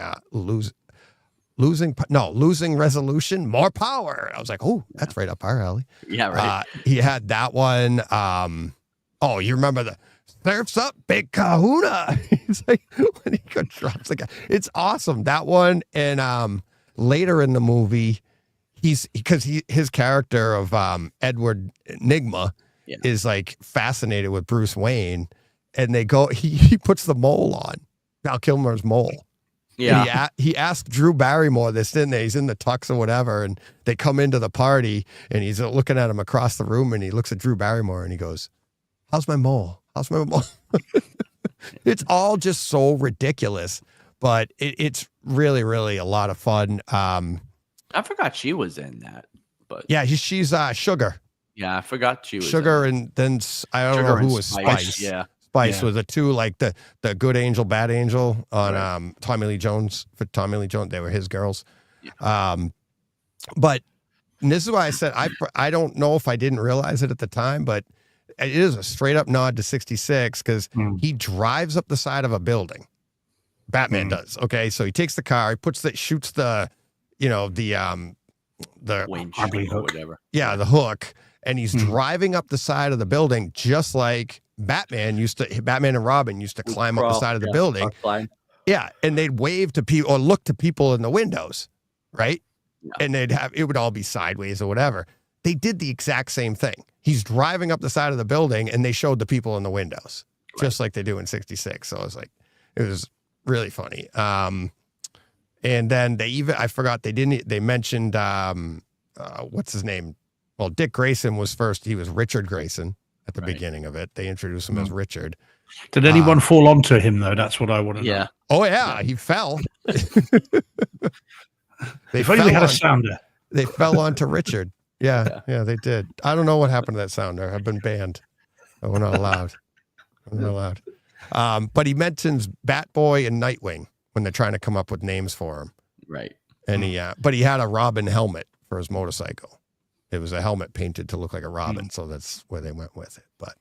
losing resolution, more power. I was like, oh, that's right up our alley.
Yeah, right.
He had that one. You remember the Surf's Up, Big Kahuna? He's like when he drops the guy. It's awesome, that one. And later in the movie, his character of Edward Nygma is like fascinated with Bruce Wayne, and he puts the mole on Val Kilmer's mole. Yeah, and he asked Drew Barrymore this, didn't they? He's in the tux or whatever, and they come into the party, and he's looking at him across the room, and he looks at Drew Barrymore, and he goes, "How's my mole? How's my mole?" It's all just so ridiculous, but it's really, really a lot of fun.
I forgot she was in that, but
yeah, she's Sugar.
Yeah, I forgot she was
Sugar, and then I don't know who was Spice.
Yeah,
Spice was the two, like the good angel, bad angel on Tommy Lee Jones. For Tommy Lee Jones, they were his girls. Yeah. But this is why I said I don't know if I didn't realize it at the time, but it is a straight up nod to 66 because he drives up the side of a building. Batman does. Okay, so he takes the car, shoots the
winch or whatever.
Yeah, the hook, and he's driving up the side of the building just like Batman and Robin used to climb up the side of the building. Yeah, and they'd wave to people or look to people in the windows, right?
Yeah.
And it would all be sideways or whatever. They did the exact same thing. He's driving up the side of the building, and they showed the people in the windows, just like they do in 66. So I was like, it was really funny. And then they mentioned, what's his name? Well, Dick Grayson was first. He was Richard Grayson at the beginning of it. They introduced him as Richard.
Did anyone fall onto him, though? That's what I want to know.
Oh, yeah. He fell.
If only they had a sounder.
They fell onto Richard. Yeah, they did. I don't know what happened to that sounder. I've been banned. We're not allowed. But he mentions Batboy and Nightwing when they're trying to come up with names for him. Right. And but he had a Robin helmet for his motorcycle. It was a helmet painted to look like a Robin, so that's where they went with it. But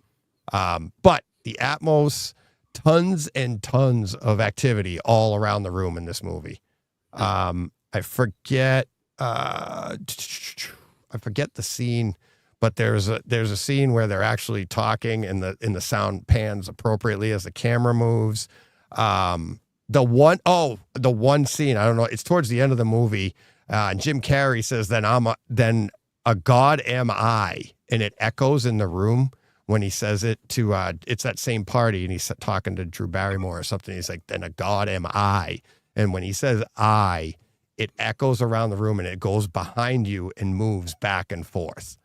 the Atmos, tons and tons of activity all around the room in this movie. I forget the scene, but there's a scene where they're actually talking and the sound pans appropriately as the camera moves. The one scene, I don't know, it's towards the end of the movie, and Jim Carrey says, then a god am I, and it echoes in the room when he says it to it's that same party, and he's talking to Drew Barrymore or something. He's like, then a god am I, and when he says I, it echoes around the room and it goes behind you and moves back and forth.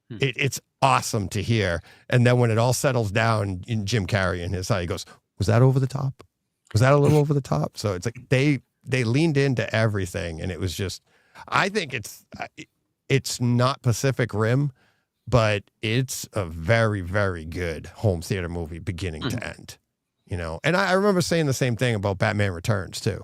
It's awesome to hear. And then when it all settles down, in Jim Carrey and his side, he goes, was that over the top? Was that a little over the top? So it's like they leaned into everything, and it was just, I think it's not Pacific Rim, but it's a very, very good home theater movie beginning to end, And I remember saying the same thing about Batman Returns too.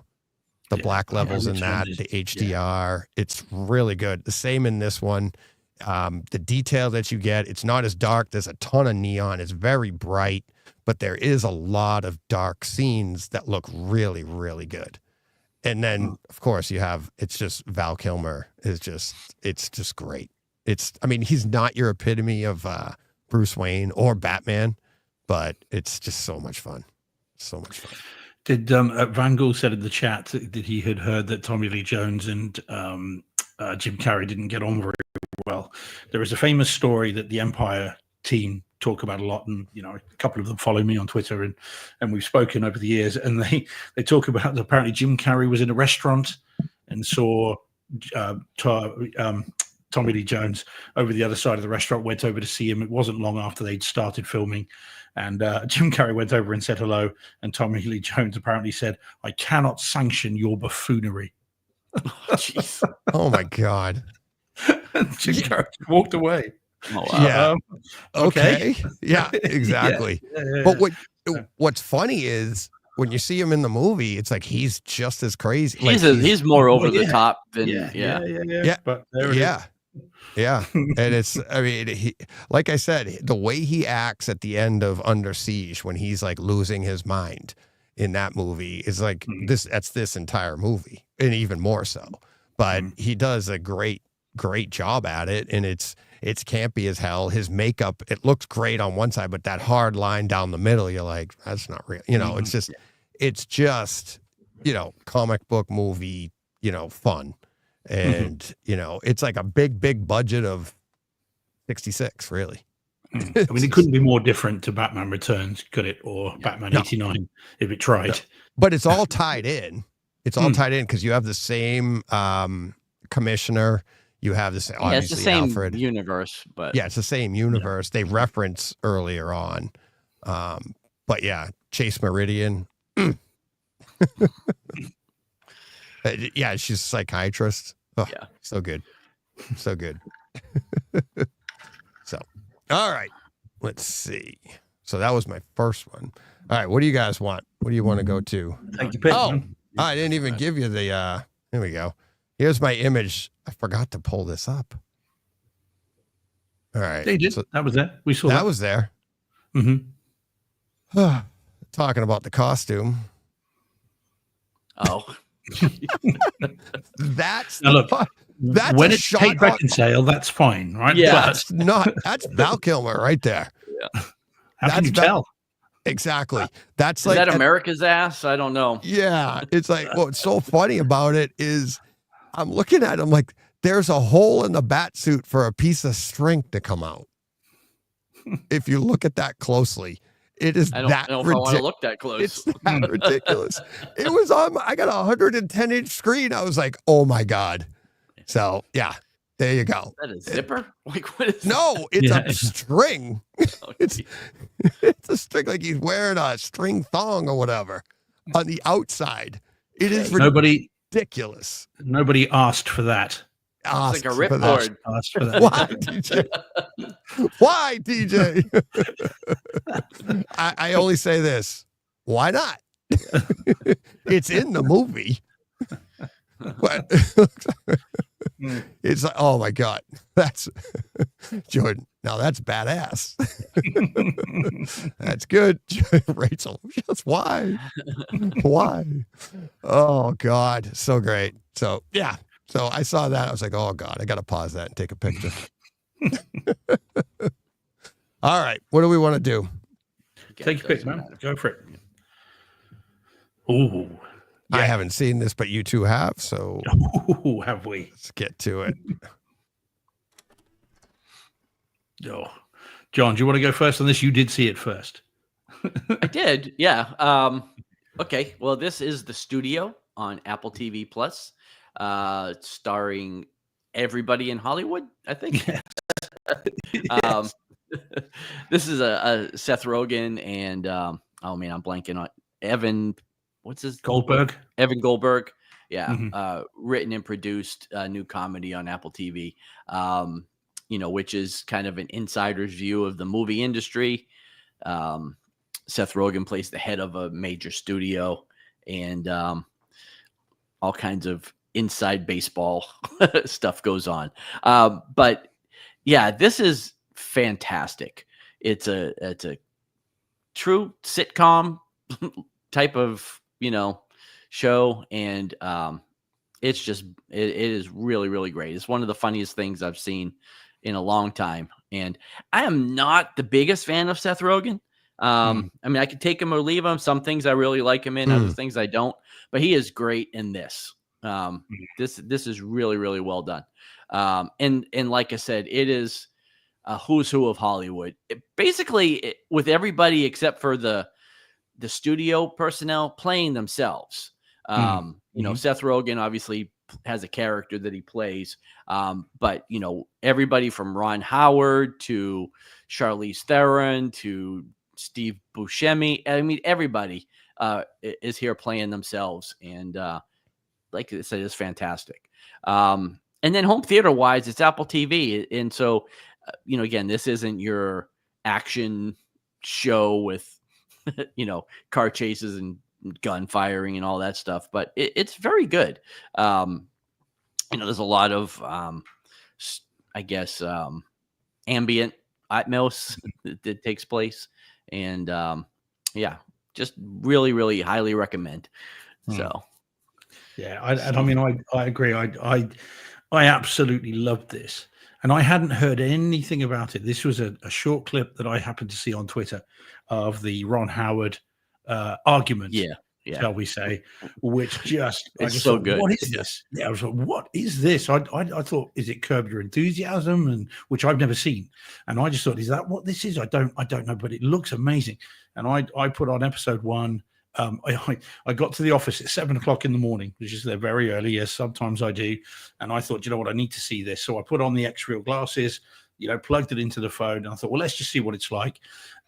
The black levels in that, the HDR, it's really good. The same in this one. The detail that you get, it's not as dark. There's a ton of neon. It's very bright, but there is a lot of dark scenes that look really, really good. And then, of course, it's just Val Kilmer it's just great. He's not your epitome of Bruce Wayne or Batman, but it's just so much fun. So much fun.
Did Van Gogh said in the chat that he had heard that Tommy Lee Jones and Jim Carrey didn't get on very well. There is a famous story that the Empire team talk about a lot, and a couple of them follow me on Twitter, and we've spoken over the years, and they talk about apparently Jim Carrey was in a restaurant and saw Tommy Lee Jones over the other side of the restaurant, went over to see him. It wasn't long after they'd started filming. And Jim Carrey went over and said hello. And Tommy Lee Jones apparently said, I cannot sanction your buffoonery.
Jeez. Oh, my God.
Jim Carrey walked away.
Oh, wow. Yeah. Okay. Yeah, exactly. Yeah. But what's funny is when you see him in the movie, it's like he's just as crazy.
He's more over the top than
Yeah.
But there it is.
Yeah. And it's, like I said, the way he acts at the end of Under Siege when he's like losing his mind in that movie is like that's this entire movie, and even more so. But he does a great job at it, and it's campy as hell. His makeup, it looks great on one side, but that hard line down the middle, you're like, that's not real. It's just comic book movie, fun. And, it's like a big budget of 66, really.
It couldn't be more different to Batman Returns, could it? Or Batman 89, if it tried. No.
But it's all tied in. It's all tied in because you have the same commissioner. You have this, obviously,
it's the same
Alfred.
universe. But
yeah, it's the same universe. They reference earlier on. But yeah, Chase Meridian. Yeah, she's a psychiatrist. Oh, yeah. So good. So good. So, all right. Let's see. So that was my first one. All right. What do you guys want? What do you want to go to? I didn't even give you the, here we go. Here's my image. I forgot to pull this up. All right.
They did. So, that was it. We saw that.
That was there. Talking about the costume.
Oh.
That's
now look, that's when it's Kate Beckinsale, that's fine, right?
Yeah, that's Val Kilmer right there.
Yeah. How can you tell?
exactly. That's
Is
like
that America's ass? I don't know.
Yeah, it's like what's so funny about it is I'm looking at him like there's a hole in the bat suit for a piece of string to come out. If you look at that closely, it is
I don't
that
know if I want to
ridiculous.
look that close.
It's that ridiculous. It was on. I got a 110-inch screen. I was like, oh my god. So yeah, there you go.
Is that a zipper? Like what is?
No, it's
Yeah.
a string.
Oh,
It's
geez.
it's a string like he's wearing a string thong or whatever on the outside. It is
Nobody asked for that.
It's like a
Asked for that.
ripcord.
Asked for that.
Why, DJ? Why, DJ? I only say this. Why not? It's in the movie. But it's like, oh my God. That's Jordan. Now that's badass. That's good. Rachel, just why? Why? Oh God. So great. So yeah. So I saw that. I was like, oh God, I got to pause that and take a picture. All right. What do we want to do?
Take your pick, man. Go for it. Ooh.
I haven't seen this, but you two have. So
Ooh, have we?
let's get to it.
Oh. John, do you want to go first on this? You did see it first.
I did, yeah. Okay, well, this is The Studio on Apple TV Plus, starring everybody in Hollywood, I think.
Yes.
This is a Seth Rogen and oh man, I'm blanking on Evan. What's his
Goldberg?
Evan Goldberg. Yeah,
Mhm.
written and produced a new comedy on Apple TV. Which is kind of an insider's view of the movie industry. Seth Rogen plays the head of a major studio, and all kinds of inside baseball stuff goes on. But yeah, this is fantastic. It's a true sitcom type of show, and it is really, really great. It's one of the funniest things I've seen in a long time. And I am not the biggest fan of Seth Rogen. I mean, I could take him or leave him. Some things I really like him in, other things I don't. But he is great in this. This is really, really well done. And like I said, it is a who's who of Hollywood. With everybody except for the studio personnel playing themselves. Seth Rogen obviously has a character that he plays. But everybody from Ron Howard to Charlize Theron to Steve Buscemi. I mean, everybody is here playing themselves. And like I said, it's fantastic. And then home theater wise, it's Apple TV. And so, again, this isn't your action show with, car chases and gun firing and all that stuff, but it's very good. There's a lot of, ambient atmos that takes place. And just really, really highly recommend. So.
Yeah, I agree. I absolutely loved this. And I hadn't heard anything about it. This was a short clip that I happened to see on Twitter of the Ron Howard argument, shall we say, which just
so good.
What is this? Yeah, I was like, what is this? I thought, is it Curb Your Enthusiasm, and which I've never seen, and I just thought, is that what this is? I don't know, but it looks amazing. And I put on episode 1. I got to the office at 7:00 in the morning, which is there very early. Yes, sometimes I do. And I thought, you know what, I need to see this. So I put on the X-Real glasses, plugged it into the phone. And I thought, well, let's just see what it's like.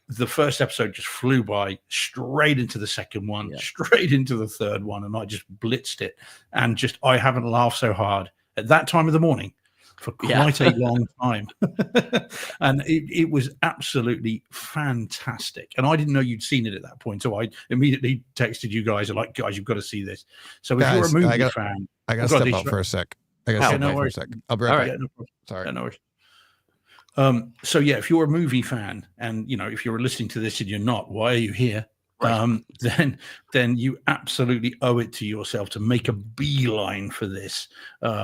The first episode just flew by, straight into the second one, straight into the third one. And I just blitzed it. And I haven't laughed so hard at that time of the morning for quite a long time. And it was absolutely fantastic. And I didn't know you'd seen it at that point. So I immediately texted you guys, like, guys, you've got to see this. So if you're a movie fan.
I got to step out for a sec. I'll be right back.
Yeah, no Sorry. Yeah, no worries. So yeah, if you're a movie fan and, if you're listening to this and you're not, why are you here?
Right.
then you absolutely owe it to yourself to make a beeline for this,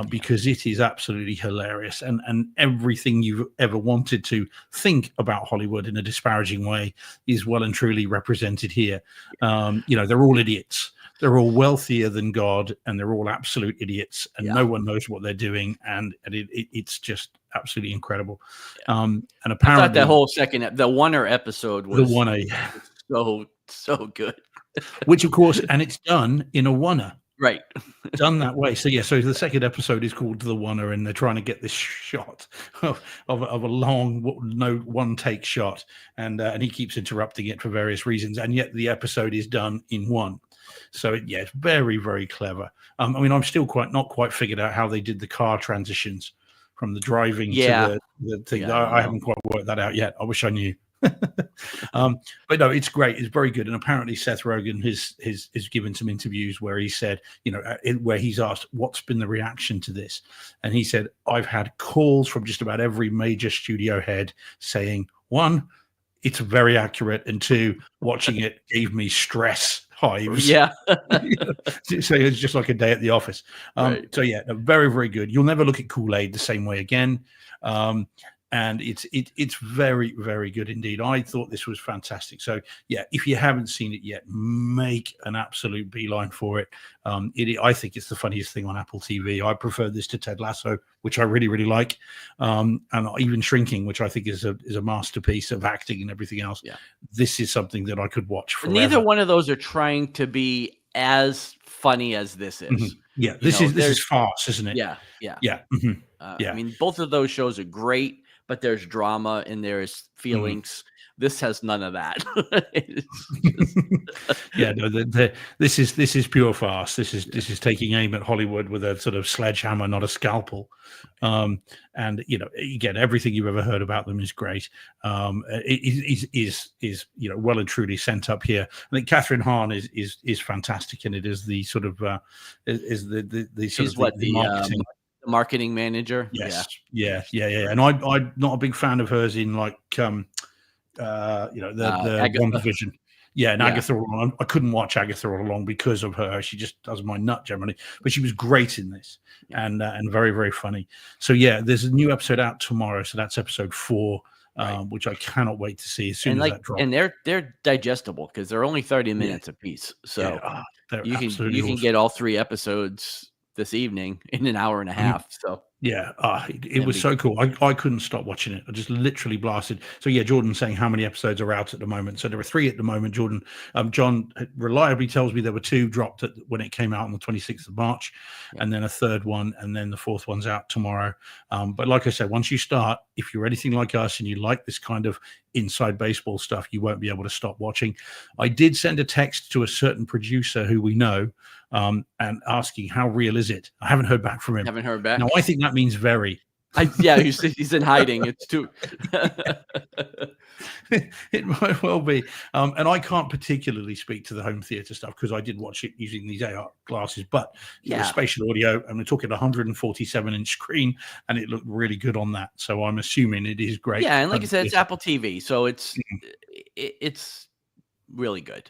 because it is absolutely hilarious, and everything you've ever wanted to think about Hollywood in a disparaging way is well and truly represented here. They're all idiots. They're all wealthier than God, and they're all absolute idiots, and no one knows what they're doing, and it's just absolutely incredible. And apparently,
I thought that whole the Oner episode was
the Oner,
so good.
Which, of course, and it's done in a Oner.
Right.
Done that way. So the second episode is called The Oner, and they're trying to get this shot of a long one take shot, and he keeps interrupting it for various reasons, and yet the episode is done in one. So it's very, very clever. I'm still not quite figured out how they did the car transitions from the driving to the thing. I haven't quite worked that out yet. I wish I knew. But no, it's great. It's very good. And apparently Seth Rogen has given some interviews where he said, where he's asked, what's been the reaction to this? And he said, I've had calls from just about every major studio head saying, one, it's very accurate, and two, watching it gave me stress hives.
Yeah.
So it's just like a day at the office.
Right.
So very, very good. You'll never look at Kool-Aid the same way again. And it's very, very good indeed. I thought this was fantastic. So if you haven't seen it yet, make an absolute beeline for it. I think it's the funniest thing on Apple TV. I prefer this to Ted Lasso, which I really, really like, and even Shrinking, which I think is a masterpiece of acting and everything else. Yeah. This is something that I could watch forever.
Neither one of those are trying to be as funny as this is.
Mm-hmm. Yeah, this is farce, isn't it?
Yeah.
Mm-hmm.
I mean, both of those shows are great, but there's drama and there's feelings. Mm-hmm. This has none of that.
This is pure farce. This is taking aim at Hollywood with a sort of sledgehammer, not a scalpel. And again, everything you've ever heard about them is great. It is well and truly sent up here. I think Catherine Hahn is fantastic, and it is the sort of the marketing.
The marketing manager.
Yes. Yeah. And I'm not a big fan of hers in like the WandaVision. Yeah, and Agatha all along. I couldn't watch Agatha all along because of her. She just does my nut generally. But she was great in this, and very, very funny. So there's a new episode out tomorrow. So that's episode 4. Which I cannot wait to see as soon as that drops.
And they're digestible because they're only 30 minutes a piece. So you can get all 3 episodes this evening in an hour and a half. So
it was so cool. I couldn't stop watching it. I just literally blasted. So Jordan's saying how many episodes are out at the moment. So there are 3 at the moment. John reliably tells me there were 2 dropped when it came out on the 26th of March, and then a 3rd one, and then the 4th one's out tomorrow. But like I said, once you start, if you're anything like us and you like this kind of inside baseball stuff, you won't be able to stop watching. I did send a text to a certain producer who we know, and asking how real is it. I haven't heard back from him.
Haven't heard back.
No, I think that means very.
He's in hiding. It's too.
It might well be. And I can't particularly speak to the home theater stuff because I did watch it using these AR glasses, but it was spatial audio, and we're talking 147-inch screen, and it looked really good on that. So I'm assuming it is great.
Yeah, and like I said, it's Apple TV, so it's really good.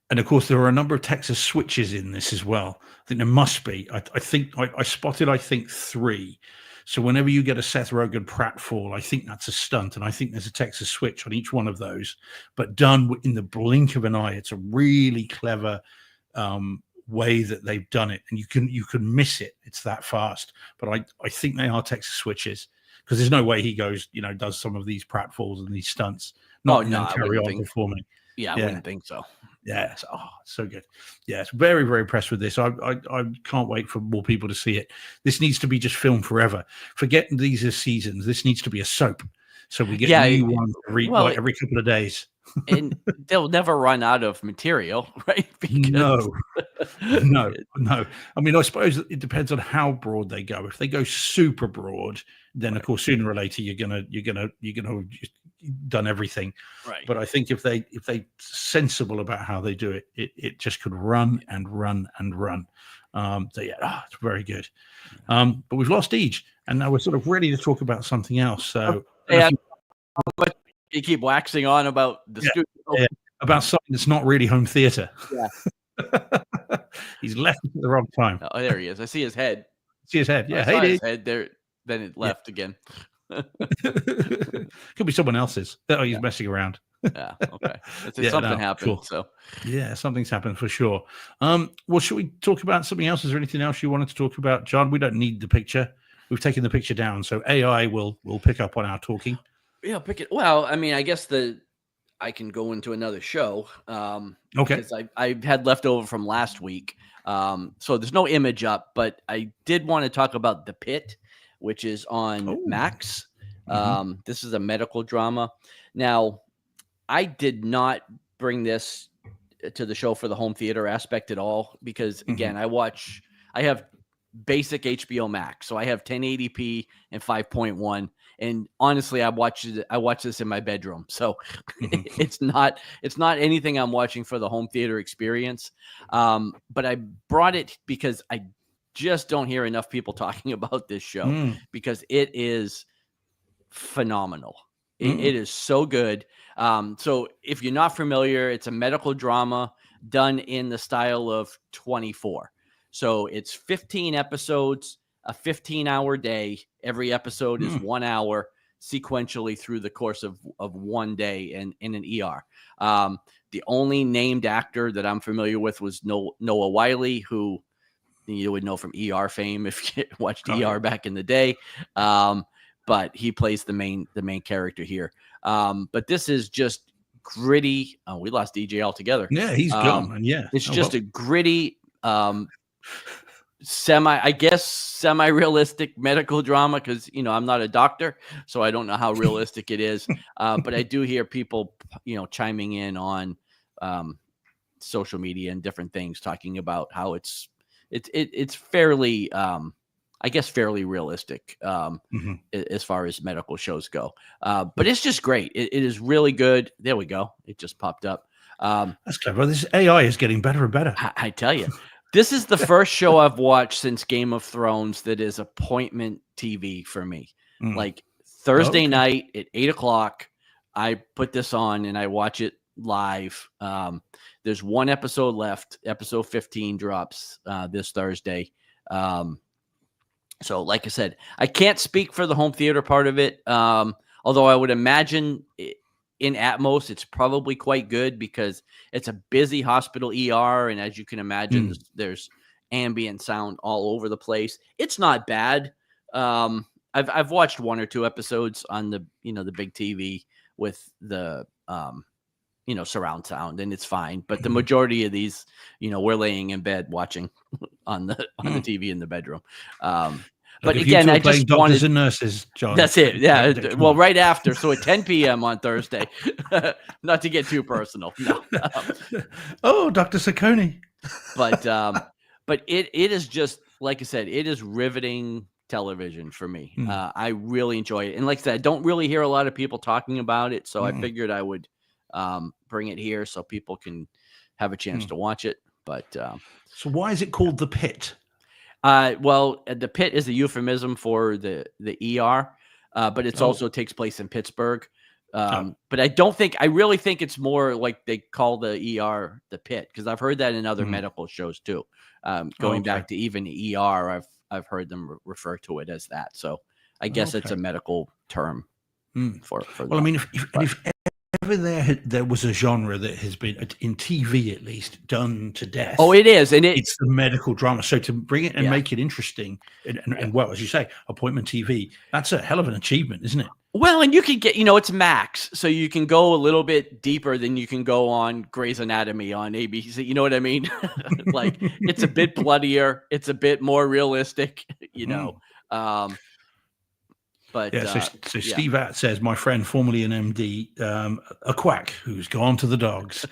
And of course, there are a number of Texas switches in this as well. I think there must be. I think I spotted 3. So whenever you get a Seth Rogen pratfall, I think that's a stunt, and I think there's a Texas switch on each one of those, but done in the blink of an eye. It's a really clever way that they've done it, and you can miss it. It's that fast. But I think they are Texas switches, because there's no way he goes, does some of these pratfalls and these stunts, carry on performing.
I wouldn't think so.
Yeah, so good. Yeah, it's very, very impressed with this. I can't wait for more people to see it. This needs to be just filmed forever. Forget these as seasons. This needs to be a soap. So we get new ones every couple of days.
And they'll never run out of material, right?
No. I mean, I suppose it depends on how broad they go. If they go super broad, then of course sooner or later you're gonna just done everything.
Right.
But I think if they sensible about how they do it, it just could run and run and run. It's very good. But we've lost Deej, and now we're sort of ready to talk about something else. So
you keep waxing on about the studio.
about something that's not really home theater.
Yeah.
He's left at the wrong time.
Oh, there he is. I see his head.
See his head. Yeah,
I saw his head there. Then it left again.
Could be someone else's. Oh, he's messing around.
Yeah. Okay. Something happened.
Cool.
So
yeah, something's happened for sure. Well, should we talk about something else? Is there anything else you wanted to talk about, John? We don't need the picture. We've taken the picture down, so AI will pick up on our talking.
Yeah, pick it. Well, I mean, I guess I can go into another show.
Okay.
Because I had leftover from last week. So there's no image up, but I did want to talk about The Pit, which is on Max. This is a medical drama. Now, I did not bring this to the show for the home theater aspect at all, because again, I have basic HBO Max, so I have 1080p and 5.1. And honestly, I watch this in my bedroom, so it's not anything I'm watching for the home theater experience. But I brought it because I just don't hear enough people talking about this show because it is phenomenal. It is so good. So if you're not familiar, it's a medical drama done in the style of 24. So it's 15 episodes, a 15-hour day. Every episode is 1 hour sequentially through the course of one day in an ER. The only named actor that I'm familiar with was Noah Wiley, who you would know from ER fame if you watched ER back in the day. But he plays the main character here. But this is just gritty. Oh, we lost DJ altogether.
Yeah, he's gone. And
it's just a gritty, semi-realistic medical drama, because I'm not a doctor, so I don't know how realistic it is. But I do hear people chiming in on social media and different things, talking about how it's fairly fairly realistic as far as medical shows go. But it's just great. It is really good. There we go. It just popped up.
That's clever. This AI is getting better and better.
I tell you. This is the first show I've watched since Game of Thrones that is appointment TV for me. Like Thursday night at 8:00, I put this on and I watch it live. There's one episode left. Episode 15 drops this Thursday. So like I said, I can't speak for the home theater part of it. Although I would imagine in Atmos, it's probably quite good because it's a busy hospital ER. And as you can imagine, there's ambient sound all over the place. It's not bad. I've watched one or two episodes on the big TV with the, surround sound, and it's fine. But the majority of these, we're laying in bed watching on the TV in the bedroom. But again, I just
doctors and nurses, John.
That's it. Yeah. Well, right after. So at 10 p.m. on Thursday, not to get too personal. No.
Oh, Dr. Saccone.
But it is just, like I said, it is riveting television for me. I really enjoy it. And like I said, I don't really hear a lot of people talking about it. So I figured I would bring it here so people can have a chance to watch it. But
so why is it called The Pit?
Well, The Pit is a euphemism for the ER, but it also takes place in Pittsburgh. But I really think it's more like they call the ER The Pit, because I've heard that in other medical shows too. Going back to even ER, I've heard them refer to it as that. So I guess it's a medical term for
well,
that.
I mean, if ever there was a genre that has been, in TV at least, done to death.
Oh, it is. And
it's the medical drama. So to bring it and make it interesting and well, as you say, appointment TV, that's a hell of an achievement, isn't it?
Well, and you can get, it's Max, so you can go a little bit deeper than you can go on Grey's Anatomy on ABC. You know what I mean? Like, it's a bit bloodier. It's a bit more realistic, But
so Steve Att says, my friend, formerly an MD, a quack who's gone to the dogs,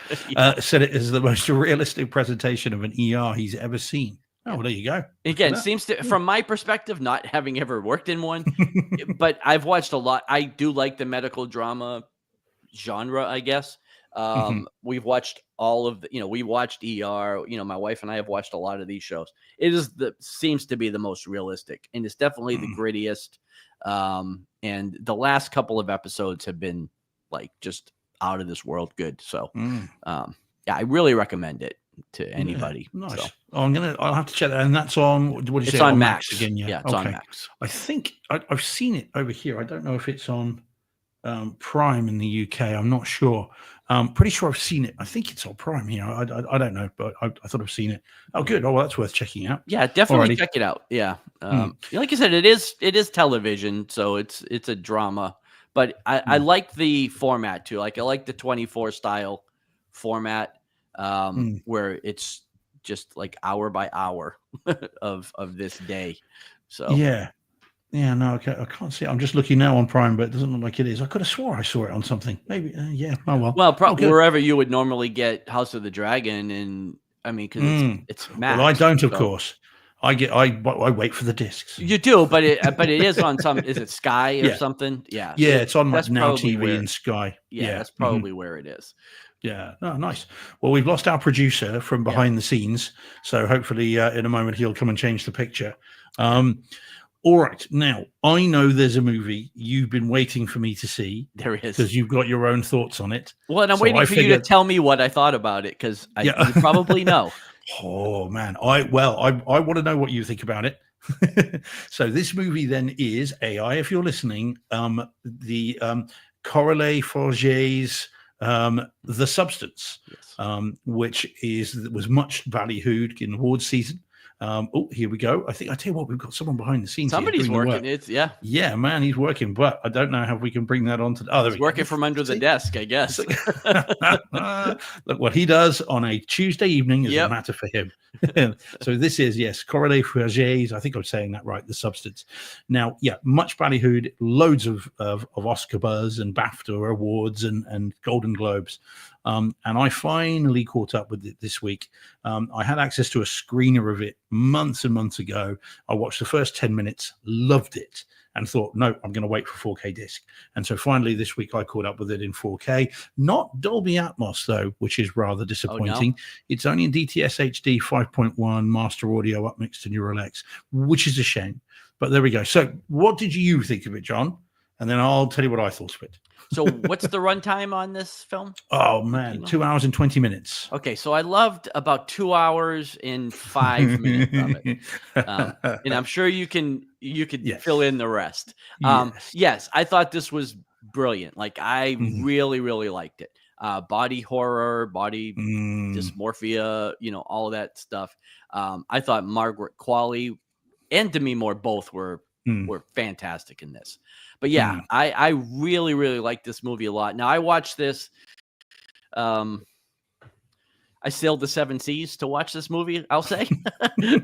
said it is the most realistic presentation of an ER he's ever seen. Oh, well, there you go.
Again, seems to, from my perspective, not having ever worked in one, but I've watched a lot. I do like the medical drama genre, I guess. We've watched all of we watched ER. My wife and I have watched a lot of these shows. It is seems to be the most realistic, and it's definitely the grittiest. And the last couple of episodes have been like just out of this world good. So,
Mm.
yeah, I really recommend it to anybody.
Yeah, nice.
So.
I'll have to check that. And that's on, what did you
It's
say?
on Max
again. Yeah.
It's on Max.
I think I've seen it over here. I don't know if it's on Prime in the UK. I'm not sure. Pretty sure I've seen it. I think it's on Prime here. I don't know, but I thought I've seen it. Oh, good. Oh, well, that's worth checking out.
Yeah, definitely
Alrighty.
check it out. Yeah. Like I said, it is television, so it's a drama. But I like the format too. Like I like the 24 style format, where it's just like hour by hour of this day. So
Yeah. No, okay. I can't see it. I'm just looking now on Prime, but it doesn't look like it is. I could have swore I saw it on something. Maybe, yeah. Oh well.
Well, wherever you would normally get House of the Dragon, and I mean, because it's Max.
Well, I don't, of course. I wait for the discs.
You do, but it is on some. Is it Sky or something? Yeah,
yeah, it's on
that's
Now
probably
TV and Sky.
Yeah, that's probably where it is.
Yeah. Oh, nice. Well, we've lost our producer from behind the scenes, so hopefully in a moment he'll come and change the picture. All right. Now, I know there's a movie you've been waiting for me to see.
There is.
Because you've got your own thoughts on it.
Well, and I'm waiting for you to tell me what I thought about it, because you probably know.
Oh, man. I want to know what you think about it. So this movie then is, AI, if you're listening, the Coralie Forget's The Substance, which was much ballyhooed in awards season. Here we go. I tell you what, we've got someone behind the scenes.
Somebody's working.
Yeah, man, he's working, but I don't know how we can bring that on to.
He's working from under the desk, I guess.
Look, what he does on a Tuesday evening is a matter for him. So this is, Coralie Forget's, I think I'm saying that right, The Substance. Now, much ballyhooed, loads of Oscar buzz and BAFTA awards and Golden Globes. And I finally caught up with it this week. I had access to a screener of it months and months ago. I watched the first 10 minutes, loved it, and thought, no, I'm going to wait for 4K disc. And so finally this week I caught up with it in 4K. Not Dolby Atmos, though, which is rather disappointing.
Oh, no.
It's only in DTS HD 5.1 master audio upmixed to Neural X, which is a shame. But there we go. So what did you think of it, John? And then I'll tell you what I thought of it.
So what's the runtime on this film?
Oh, man, 2 hours and 20 minutes.
Okay, so I loved about 2 hours and 5 minutes of it. And I'm sure you could fill in the rest. Yes, I thought this was brilliant. Like, I really, really liked it. Body horror, body dysmorphia, all of that stuff. I thought Margaret Qualley and Demi Moore both were fantastic in this. But I really, really like this movie a lot. Now, I watched this. I sailed the 7 seas to watch this movie, I'll say.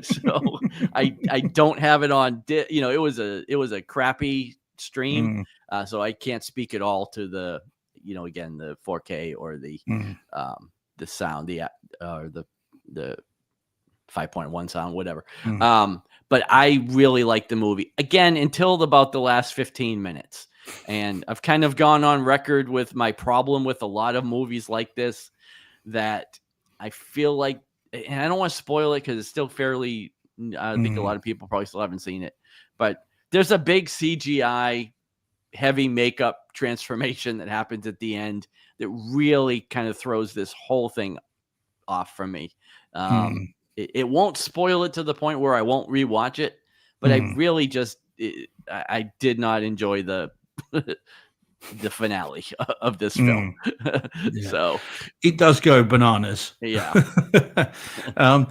So I don't have it on. It was a crappy stream, so I can't speak at all to the again the 4K or the sound, the 5.1 sound, whatever. But I really liked the movie, again, until about the last 15 minutes. And I've kind of gone on record with my problem with a lot of movies like this, that I feel like, and I don't want to spoil it because it's still fairly, I think a lot of people probably still haven't seen it, but there's a big CGI heavy makeup transformation that happens at the end that really kind of throws this whole thing off from me. It won't spoil it to the point where I won't rewatch it, but I really I did not enjoy the finale of this film. So
it does go bananas.
Yeah.
Well,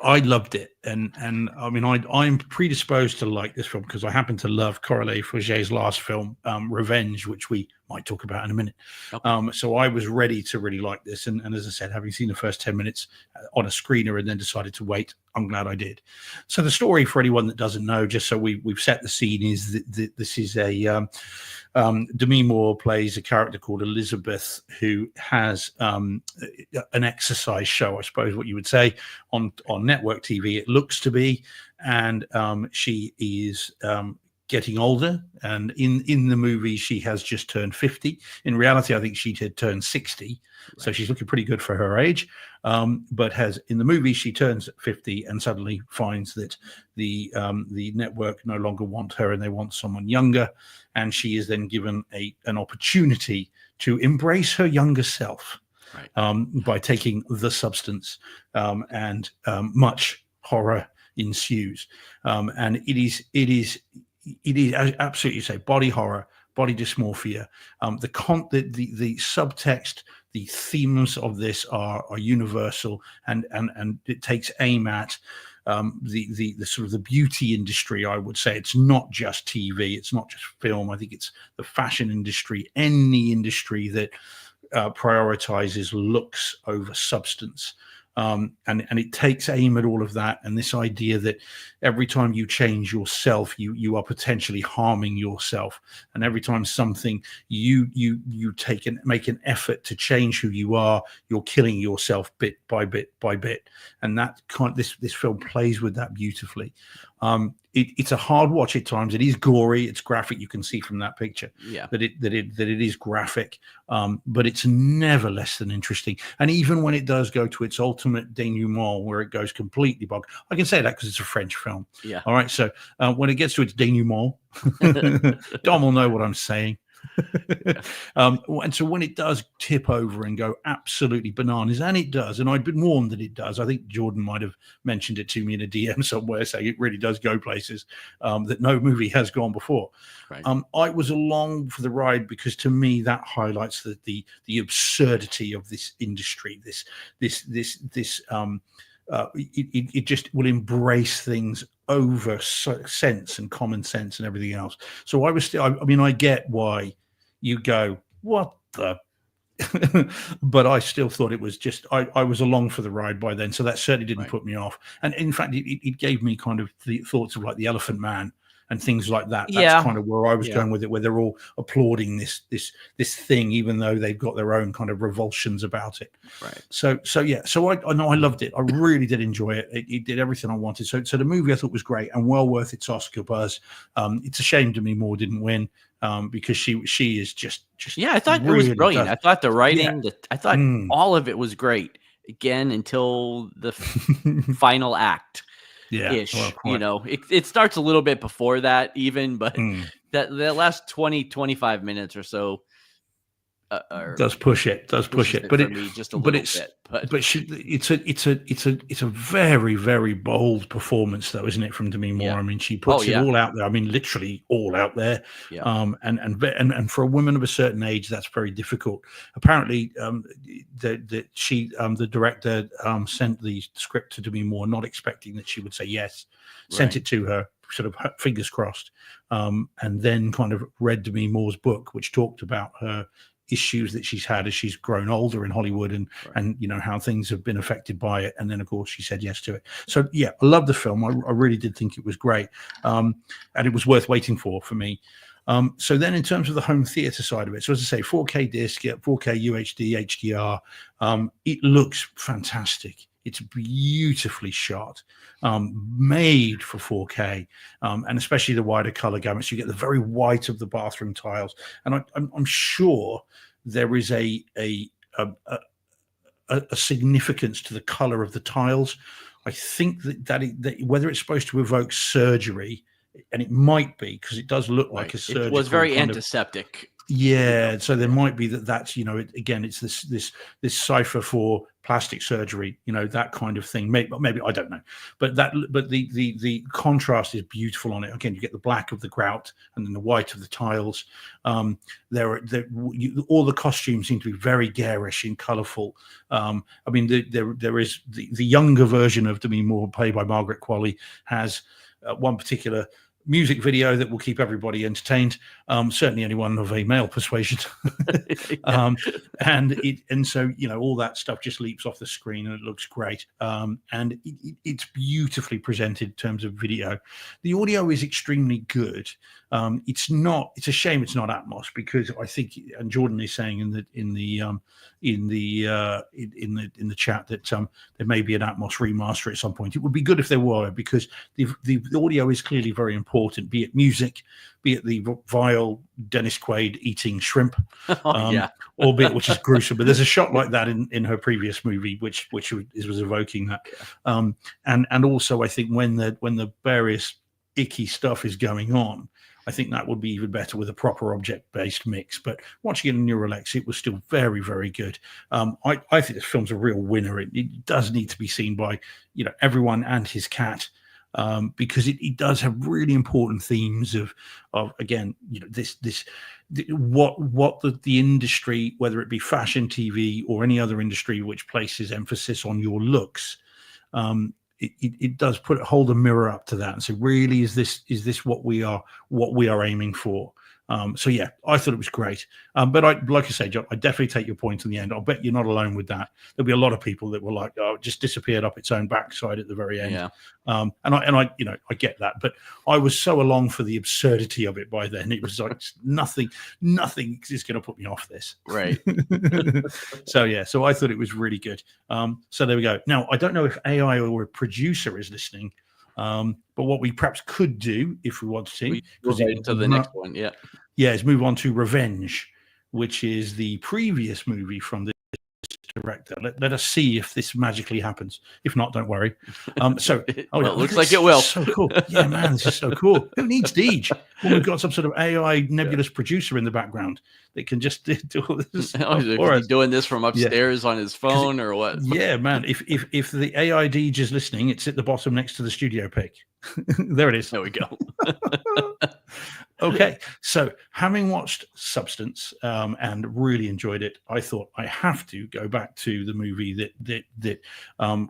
I loved it, and I mean I'm predisposed to like this film because I happen to love Coralie Forget's last film, Revenge, which we might talk about in a minute. Okay. So I was ready to really like this, and as I said, having seen the first 10 minutes on a screener and then decided to wait, I'm glad I did. So the story, for anyone that doesn't know, just so we've set the scene, is that this is a Demi Moore plays a character called Elizabeth, who has an exercise show, I suppose what you would say, on network TV. It looks to be, and she is getting older, and in the movie she has just turned 50. In reality, I think she had turned 60, so she's looking pretty good for her age. But in the movie she turns 50 and suddenly finds that the network no longer want her and they want someone younger, and she is then given an opportunity to embrace her younger self, by taking the substance, and much horror ensues, and it is absolutely say body horror, body dysmorphia. The subtext, the themes of this are universal, and it takes aim at the sort of the beauty industry. I would say it's not just TV, it's not just film. I think it's the fashion industry, any industry that prioritizes looks over substance. And it takes aim at all of that, and this idea that every time you change yourself, you are potentially harming yourself, and every time something you make an effort to change who you are, you're killing yourself bit by bit by bit, and that this film plays with that beautifully. It's a hard watch at times. It is gory, it's graphic. You can see from that picture that it is graphic, but it's never less than interesting. And even when it does go to its ultimate denouement, where it goes completely bog, I can say that because it's a French film.
Yeah.
All right. So when it gets to its denouement, Dom will know what I'm saying. And so when it does tip over and go absolutely bananas, and it does, and I'd been warned that it does. I think Jordan might have mentioned it to me in a DM somewhere, saying it really does go places that no movie has gone before.
Right.
I was along for the ride because to me that highlights the absurdity of this industry. It just will embrace things over sense and common sense and everything else. So I get why you go, what the but I still thought it was just I was along for the ride by then, so that certainly didn't put me off. And in fact it gave me kind of the thoughts of like the Elephant Man and things like that. That's kind of where I was going with it, where they're all applauding this thing, even though they've got their own kind of revulsions about it.
Right.
So I know I loved it. I really did enjoy it. It did everything I wanted. So the movie I thought was great and well worth its Oscar buzz. It's a shame Demi Moore didn't win, because she is just
I thought
really
it was brilliant. I thought the writing, I thought all of it was great. Again, until the final act. Ish, it starts a little bit before that even, but that last 20-25 minutes or so
does push it, but
just a little bit. But
it's a very, very bold performance, though, isn't it, from Demi Moore? I mean, she puts it all out there. I mean, literally all out there. And for a woman of a certain age, that's very difficult. Apparently, the director sent the script to Demi Moore, not expecting that she would say yes. Sent it to her, sort of fingers crossed, and then kind of read Demi Moore's book, which talked about her issues that she's had as she's grown older in Hollywood, and how things have been affected by it. And then of course she said yes to it. So I love the film. I really did think it was great, and it was worth waiting for me. So then in terms of the home theater side of it, so as I say, 4K disc, 4K UHD, HDR, it looks fantastic. It's beautifully shot, made for 4K, and especially the wider color gamut. So you get the very white of the bathroom tiles, and I'm sure there is a significance to the color of the tiles. I think that whether it's supposed to evoke surgery, and it might be, because it does look like a surgery.
It was very antiseptic.
So there might be that's again, it's this cipher for plastic surgery, that kind of thing. Maybe I don't know, but the contrast is beautiful on it. Again, you get the black of the grout and then the white of the tiles. All the costumes seem to be very garish and colourful. I mean, there is the younger version of Demi Moore, played by Margaret Qualley, has one particular music video that will keep everybody entertained, certainly anyone of a male persuasion. And so all that stuff just leaps off the screen and it looks great, and it's beautifully presented in terms of video. The audio is extremely good, It's not. It's a shame it's not Atmos, because I think, and Jordan is saying in the chat that there may be an Atmos remaster at some point. It would be good if there were, because the audio is clearly very important. Be it music, be it the vile Dennis Quaid eating shrimp, albeit which is gruesome. But there's a shot like that in her previous movie, which was evoking that. And also I think when the various icky stuff is going on, I think that would be even better with a proper object-based mix. But watching it in Neural X, it was still very, very good. I think this film's a real winner. It does need to be seen by everyone and his cat, because it does have really important themes of again, what the industry, whether it be fashion, TV, or any other industry which places emphasis on your looks. It does hold a mirror up to that and say, really, is this what we are aiming for? So yeah, I thought it was great. But like I say, John, I definitely take your point in the end. I'll bet you're not alone with that. There'll be a lot of people that were like, oh, it just disappeared up its own backside at the very end.
Yeah.
And I get that, but I was so along for the absurdity of it by then. It was like nothing is going to put me off this.
Right.
So yeah, so I thought it was really good. So there we go. Now, I don't know if AI or a producer is listening. But what we perhaps could do, if we want to,
because into the next one,
is move on to Revenge, which is the previous movie from this director. Let us see if this magically happens. If not, don't worry.
It looks like it will.
So cool. Yeah, man, this is so cool. Who needs Deej? Well, we've got some sort of AI nebulous producer in the producer that can just do all this.
Is he doing this from upstairs on his phone or what?
Yeah, man. If the AI Deej is listening, it's at the bottom next to the studio pick. There it is.
There we go.
Okay, so having watched Substance and really enjoyed it, I thought I have to go back to the movie that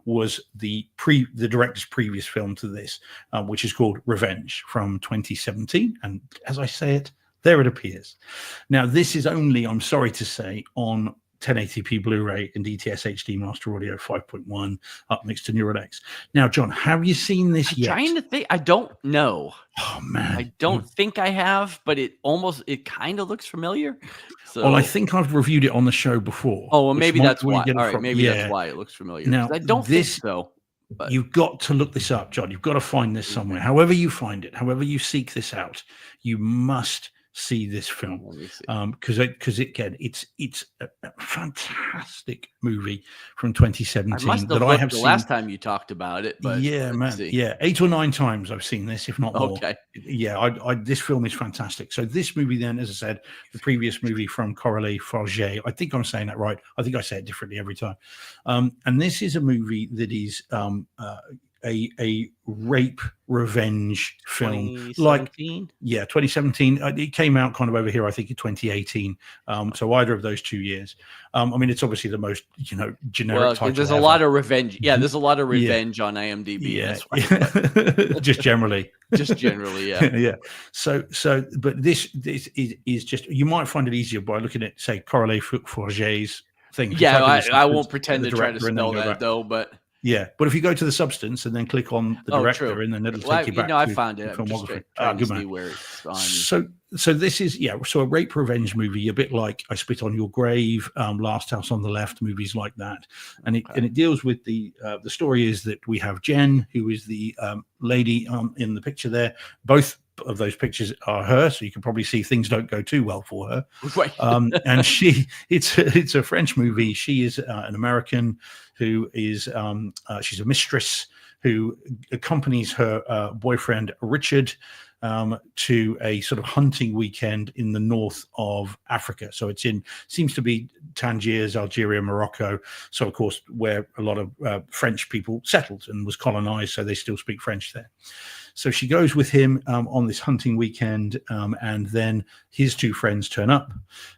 was the director's previous film to this, which is called Revenge from 2017. And as I say it, there it appears. Now, this is only, I'm sorry to say, on 1080p Blu-ray and DTS HD Master Audio 5.1 upmixed to Neural X. Now, John, have you seen this yet?
Trying to think. I don't know.
Oh man,
I don't think I have, but it kind of looks familiar. So,
well, I think I've reviewed it on the show before.
Oh, well, maybe that's why. All right, maybe that's why it looks familiar. Now, I don't think so. But
you've got to look this up, John. You've got to find this somewhere. However you find it, however you seek this out, you must see this film, because again, it's a fantastic movie from 2017 that I have seen
last time you talked about it. But
yeah, man, 8 or 9 times I've seen this, if not more.
Okay,
yeah, this film is fantastic. So this movie, then, as I said, the previous movie from Kaleidescape, I think I'm saying that right. I think I say it differently every time. And this is a movie that is a rape revenge film,
2017?
2017. It came out kind of over here, I think, in 2018. So either of those 2 years. I mean, it's obviously the most generic title.
There's a lot of revenge. Yeah, there's a lot of revenge on IMDb.
Yeah, just generally.
Yeah.
Yeah. So, but this is just, you might find it easier by looking at, say, Kaleidescape's thing.
Yeah, I won't pretend to try to spell that though, but.
Yeah, but if you go to the Substance and then click on the director, and then it'll take you back.
I found it.
Filmography.
Good man. Where it's on.
So this is so a rape revenge movie, a bit like I Spit on Your Grave, Last House on the Left, movies like that, and it deals with the story is that we have Jen, who is the lady in the picture there. Both of those pictures are her, so you can probably see things don't go too well for her.
Right.
And it's a French movie. She is an American who is she's a mistress who accompanies her boyfriend Richard to a sort of hunting weekend in the north of Africa. So seems to be Tangiers, Algeria, Morocco. So of course, where a lot of French people settled and was colonized, so they still speak French there. So she goes with him on this hunting weekend, and then his 2 friends turn up,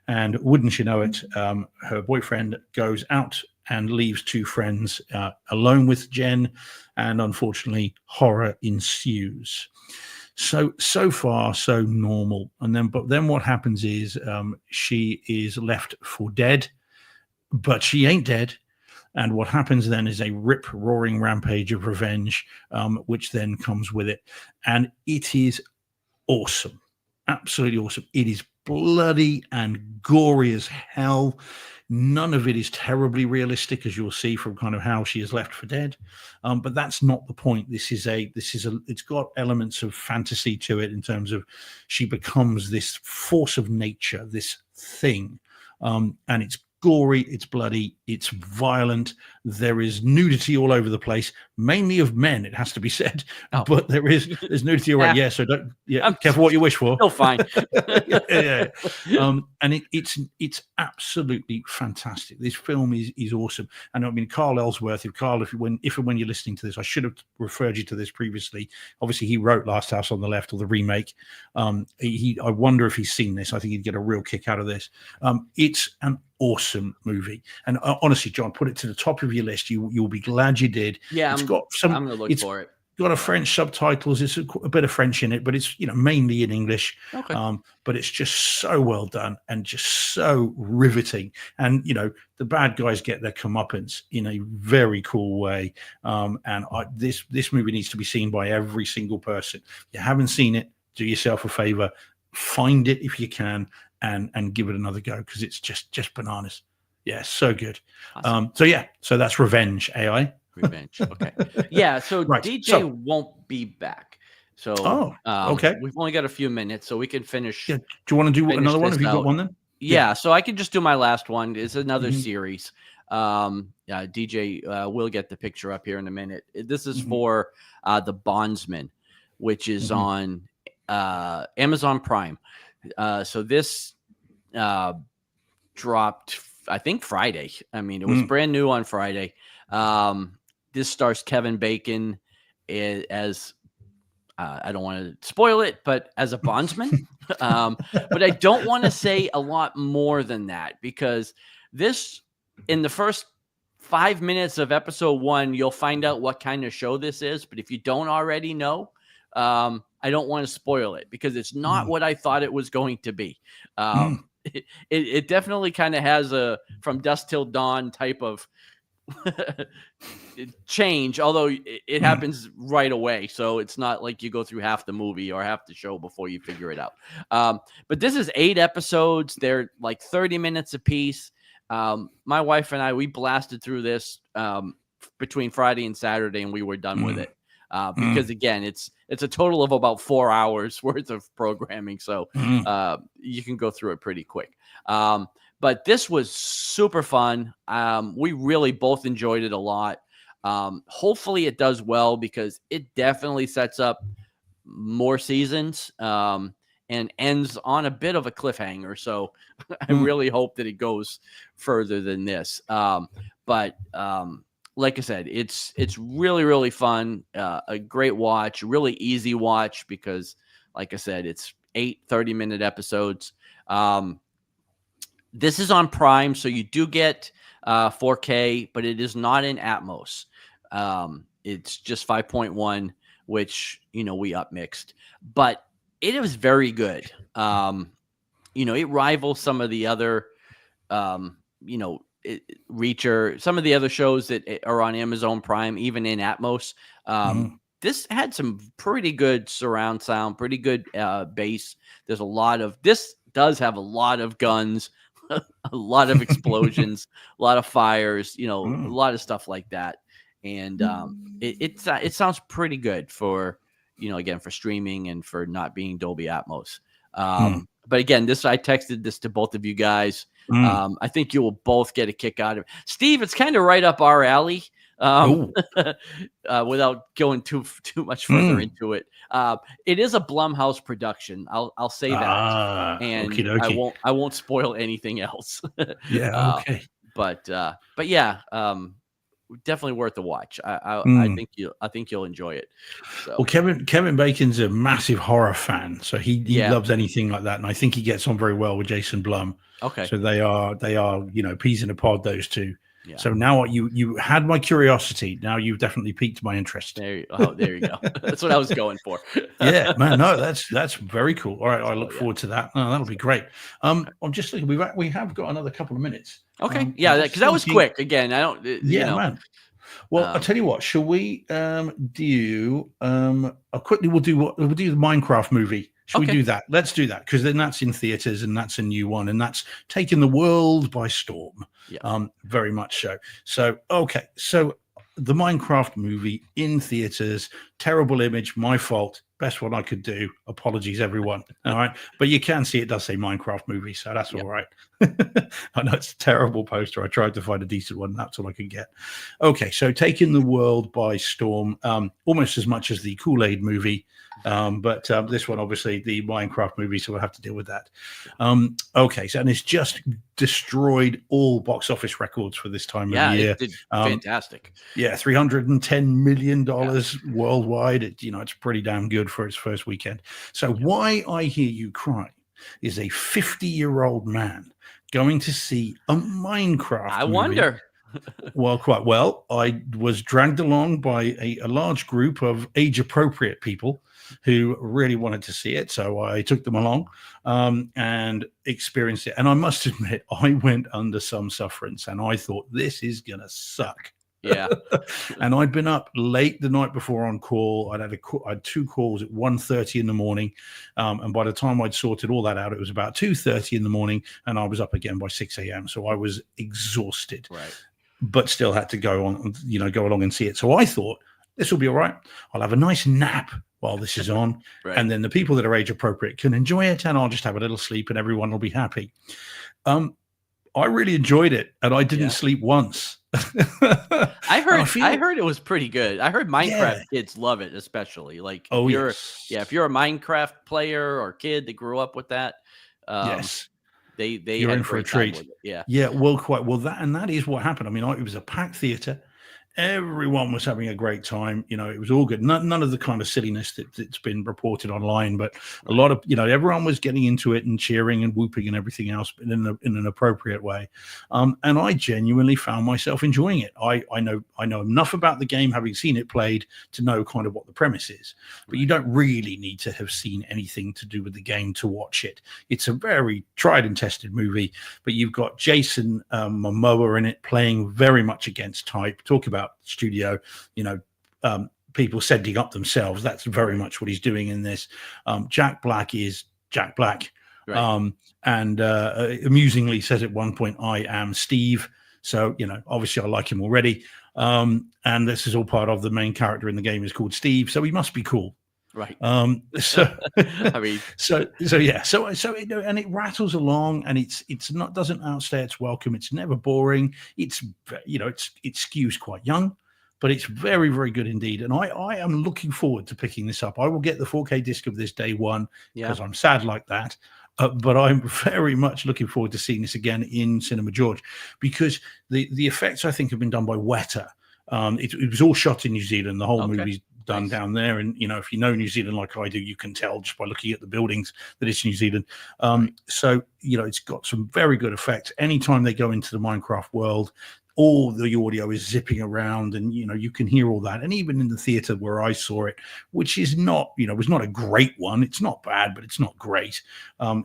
and wouldn't you know it, her boyfriend goes out and leaves 2 friends alone with Jen, and unfortunately, horror ensues. So far, so normal. But then what happens is she is left for dead, but she ain't dead. And what happens then is a rip-roaring rampage of revenge, which then comes with it. And it is awesome. absolutely awesome. It is bloody and gory as hell. None of it is terribly realistic, as you'll see from kind of how she is left for dead. But that's not the point. It's got elements of fantasy to it in terms of she becomes this force of nature, this thing. And it's gory, it's bloody, it's violent. There is nudity all over the place, mainly of men, it has to be said.
Oh.
But there's nudity around. Yeah, so don't. Yeah, careful what you wish for.
Still fine.
yeah. And it's absolutely fantastic. This film is awesome. And I mean, Carl Ellsworth. If and when you're listening to this, I should have referred you to this previously. Obviously, he wrote Last House on the Left, or the remake. I wonder if he's seen this. I think he'd get a real kick out of this. It's an awesome movie, and honestly, John, put it to the top of your list. You'll be glad you did.
Yeah,
it's got some.
I'm going to look for it.
Got a French subtitles. It's a bit of French in it, but it's mainly in English.
Okay.
But it's just so well done and just so riveting. And the bad guys get their comeuppance in a very cool way. This movie needs to be seen by every single person. If you haven't seen it, do yourself a favor, find it if you can, and give it another go, because it's just bananas. Yeah, so good.
Awesome.
So that's Revenge, AI.
Revenge. Okay. Yeah. So
Right.
DJ won't be back. So
okay.
We've only got a few minutes, so we can finish.
Yeah. Do you want to do another one? Have you got one then?
Yeah. So I can just do my last one. It's another series. DJ will get the picture up here in a minute. This is for the Bondsman, which is on Amazon Prime. So this dropped, I think, Friday. I mean, it was brand new on Friday. This stars Kevin Bacon as I don't want to spoil it, but as a bondsman. But I don't want to say a lot more than that, because this, in the first 5 minutes of episode 1, you'll find out what kind of show this is. But if you don't already know, I don't want to spoil it, because it's not what I thought it was going to be. It definitely kind of has a From Dusk Till Dawn type of change, although it happens right away, so it's not like you go through half the movie or half the show before you figure it out. But this is 8 episodes. They're like 30 minutes a piece. My wife and I, we blasted through this between Friday and Saturday, and we were done with it, because again, it's a total of about 4 hours worth of programming, so you can go through it pretty quick. But this was super fun. We really both enjoyed it a lot. Hopefully it does well, because it definitely sets up more seasons and ends on a bit of a cliffhanger. So I really hope that it goes further than this. But like I said, it's really, really fun. A great watch, really easy watch, because like I said, it's 8 30-minute episodes. This is on Prime, so you do get 4K, but it is not in Atmos. It's just 5.1, which, we upmixed. But it was very good. It rivals some of the other, Reacher, some of the other shows that are on Amazon Prime, even in Atmos. This had some pretty good surround sound, pretty good bass. This does have a lot of guns, a lot of explosions, a lot of fires, a lot of stuff like that. And it sounds pretty good for, again, for streaming and for not being Dolby Atmos. But again, I texted this to both of you guys. I think you will both get a kick out of it. Steve, it's kind of right up our alley. Without going too much further into it, it is a Blumhouse production. I'll say that, and I won't spoil anything else.
Yeah, okay.
But yeah, definitely worth a watch. I think you'll enjoy it. So.
Well, Kevin Bacon's a massive horror fan, so he loves anything like that, and I think he gets on very well with Jason Blum.
Okay,
so they are peas in a pod, those two.
Yeah.
So now you had my curiosity. Now you've definitely piqued my interest.
There you go. That's what I was going for.
Yeah, man. No, that's very cool. All right, I look forward to that. Oh, that'll be great. I'm just thinking we have got another couple of minutes.
Okay. Because that was quick. Again, I don't.
Man. Well, I'll tell you what. Shall we do? Quickly, we'll do the Minecraft movie. Shall we do that? Let's do that, because then that's in theaters and that's a new one, and that's taking the world by storm.
Yeah.
Very much so. So, okay. So the Minecraft movie in theaters, terrible image, my fault. Best one I could do. Apologies, everyone. All right. But you can see it does say Minecraft movie, so that's all right. I know it's a terrible poster. I tried to find a decent one. That's all I could get. Okay. So taking the world by storm, almost as much as the Kool-Aid movie. But this one, obviously, the Minecraft movie, so we'll have to deal with that. Okay. So, and it's just destroyed all box office records for this time of year.
It did fantastic.
Yeah, $310 million worldwide. It's pretty damn good for its first weekend. So Why I Hear You Cry is a 50-year-old man going to see a Minecraft movie.
Wonder.
Well, quite well. I was dragged along by a large group of age-appropriate people who really wanted to see it. So I took them along and experienced it. And I must admit, I went under some sufferance, and I thought, this is going to suck.
Yeah.
And I'd been up late the night before on call. I had 2 calls at 1:30 in the morning. And by the time I'd sorted all that out, it was about 2:30 in the morning, and I was up again by 6 a.m. So I was exhausted, but still had to go along and see it. So I thought, this will be all right. I'll have a nice nap while this is on. And then the people that are age appropriate can enjoy it, and I'll just have a little sleep and everyone will be happy. I really enjoyed it, and I didn't sleep once.
I heard it was pretty good. I heard Minecraft kids love it, especially like if you're a Minecraft player or kid that grew up with that. You're
in for a treat. That is what happened. I mean, it was a packed theater. Everyone was having a great time. It was all good. None of the kind of silliness that's been reported online, but a lot of, everyone was getting into it and cheering and whooping and everything else, but in an appropriate way. And I genuinely found myself enjoying it. I know enough about the game, having seen it played, to know kind of what the premise is, but you don't really need to have seen anything to do with the game to watch it. It's a very tried and tested movie, but you've got Jason Momoa in it, playing very much against type. Talk about studio, people setting up themselves. That's very much what he's doing in this. Jack Black is Jack Black, and amusingly says at one point, "I am Steve." So obviously I like him already. And this is all part of the main character in the game is called Steve, so he must be cool.
Right.
So
I mean,
so and it rattles along, and doesn't outstay its welcome. It's never boring. It's it skews quite young, but it's very, very good indeed. And I am looking forward to picking this up. I will get the 4K disc of this day one, because I'm sad like that. But I'm very much looking forward to seeing this again in Cinema George, because the effects, I think, have been done by Weta. It was all shot in New Zealand. The whole movie's done down there, and if you know New Zealand like I do, you can tell just by looking at the buildings that it's New Zealand. So it's got some very good effects. Anytime they go into the Minecraft world, all the audio is zipping around, and you can hear all that. And even in the theater where I saw it, which is not was not a great one, it's not bad, but it's not great.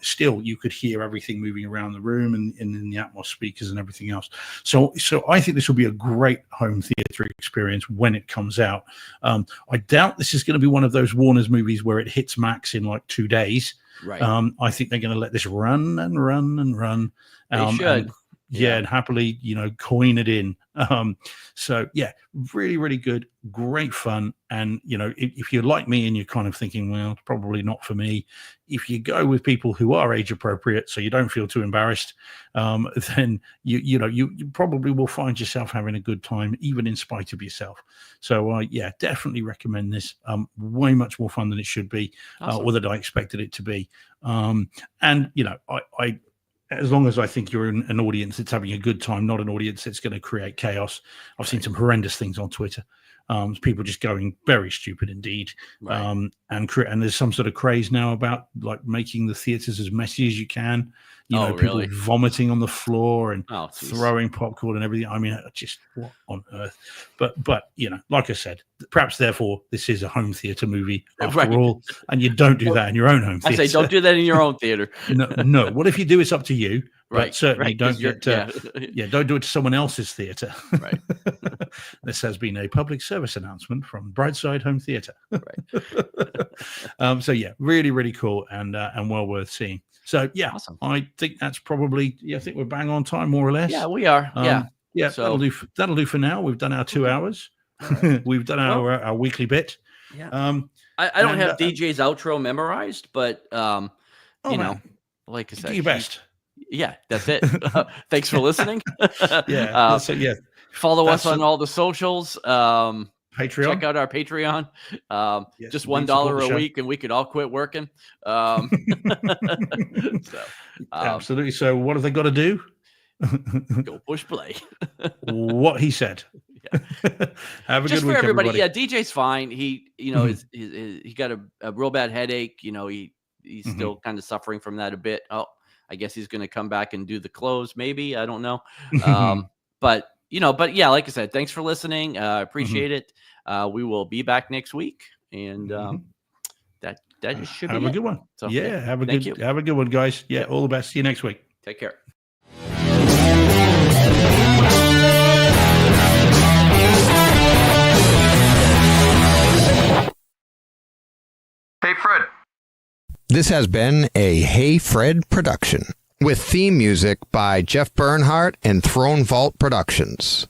Still, you could hear everything moving around the room and in the Atmos speakers and everything else. So I think this will be a great home theater experience when it comes out. I doubt this is going to be one of those Warner's movies where it hits max in like 2 days.
Right.
I think they're going to let this run and run and run.
They should.
And happily, coin it in. So yeah, really, really good, great fun. And if you're like me and you're kind of thinking, well, it's probably not for me, if you go with people who are age appropriate, so you don't feel too embarrassed, then you probably will find yourself having a good time, even in spite of yourself. So definitely recommend this. Way much more fun than it should be, or that I expected it to be. And I as long as I think you're in an audience that's having a good time, not an audience that's going to create chaos. I've seen some horrendous things on Twitter. People just going very stupid indeed. And there's some sort of craze now about like making the theaters as messy as you can. People vomiting on the floor and throwing popcorn and everything. I mean, just what on earth? But like I said, perhaps therefore this is a home theater movie after all, and you don't do that in your own home theater.
I say don't do that in your own theater.
No. What if you do? It's up to you.
Right.
But certainly don't don't do it to someone else's theater.
Right.
This has been a public service announcement from Brightside Home Theatre.
Right.
So yeah, really, really cool and well worth seeing. So yeah,
Awesome.
I think that's probably, I think we're bang on time, more or less.
Yeah, we are.
Yeah,
So
that'll do for now. We've done our 2 hours.
right.
We've done our weekly bit.
Yeah. I don't
and,
have DJ's outro memorized, but you know, like I said,
do your best.
Yeah, that's it. Thanks for listening.
Yeah. So yeah,
follow us on all the socials.
Patreon.
Check out our Patreon.
Yes,
just
indeed,
$1 a week, and we could all quit working. So,
absolutely. So what have they got to do?
Go push play.
What he said.
Yeah.
Have a
Just
good week,
for everybody.
everybody.
Yeah, DJ's fine. He, he got a real bad headache. He's still kind of suffering from that a bit. Oh, I guess he's going to come back and do the close. Maybe, I don't know. But yeah, like I said, thanks for listening. Appreciate it. We will be back next week, and that just should
have
be
a good one.
So,
yeah, have a
thank you.
Have a good one, guys. Yeah, all the best. See you next week.
Take care.
Hey, Fred. This has been a Hey Fred production with theme music by Jeff Bernhardt and Throne Vault Productions.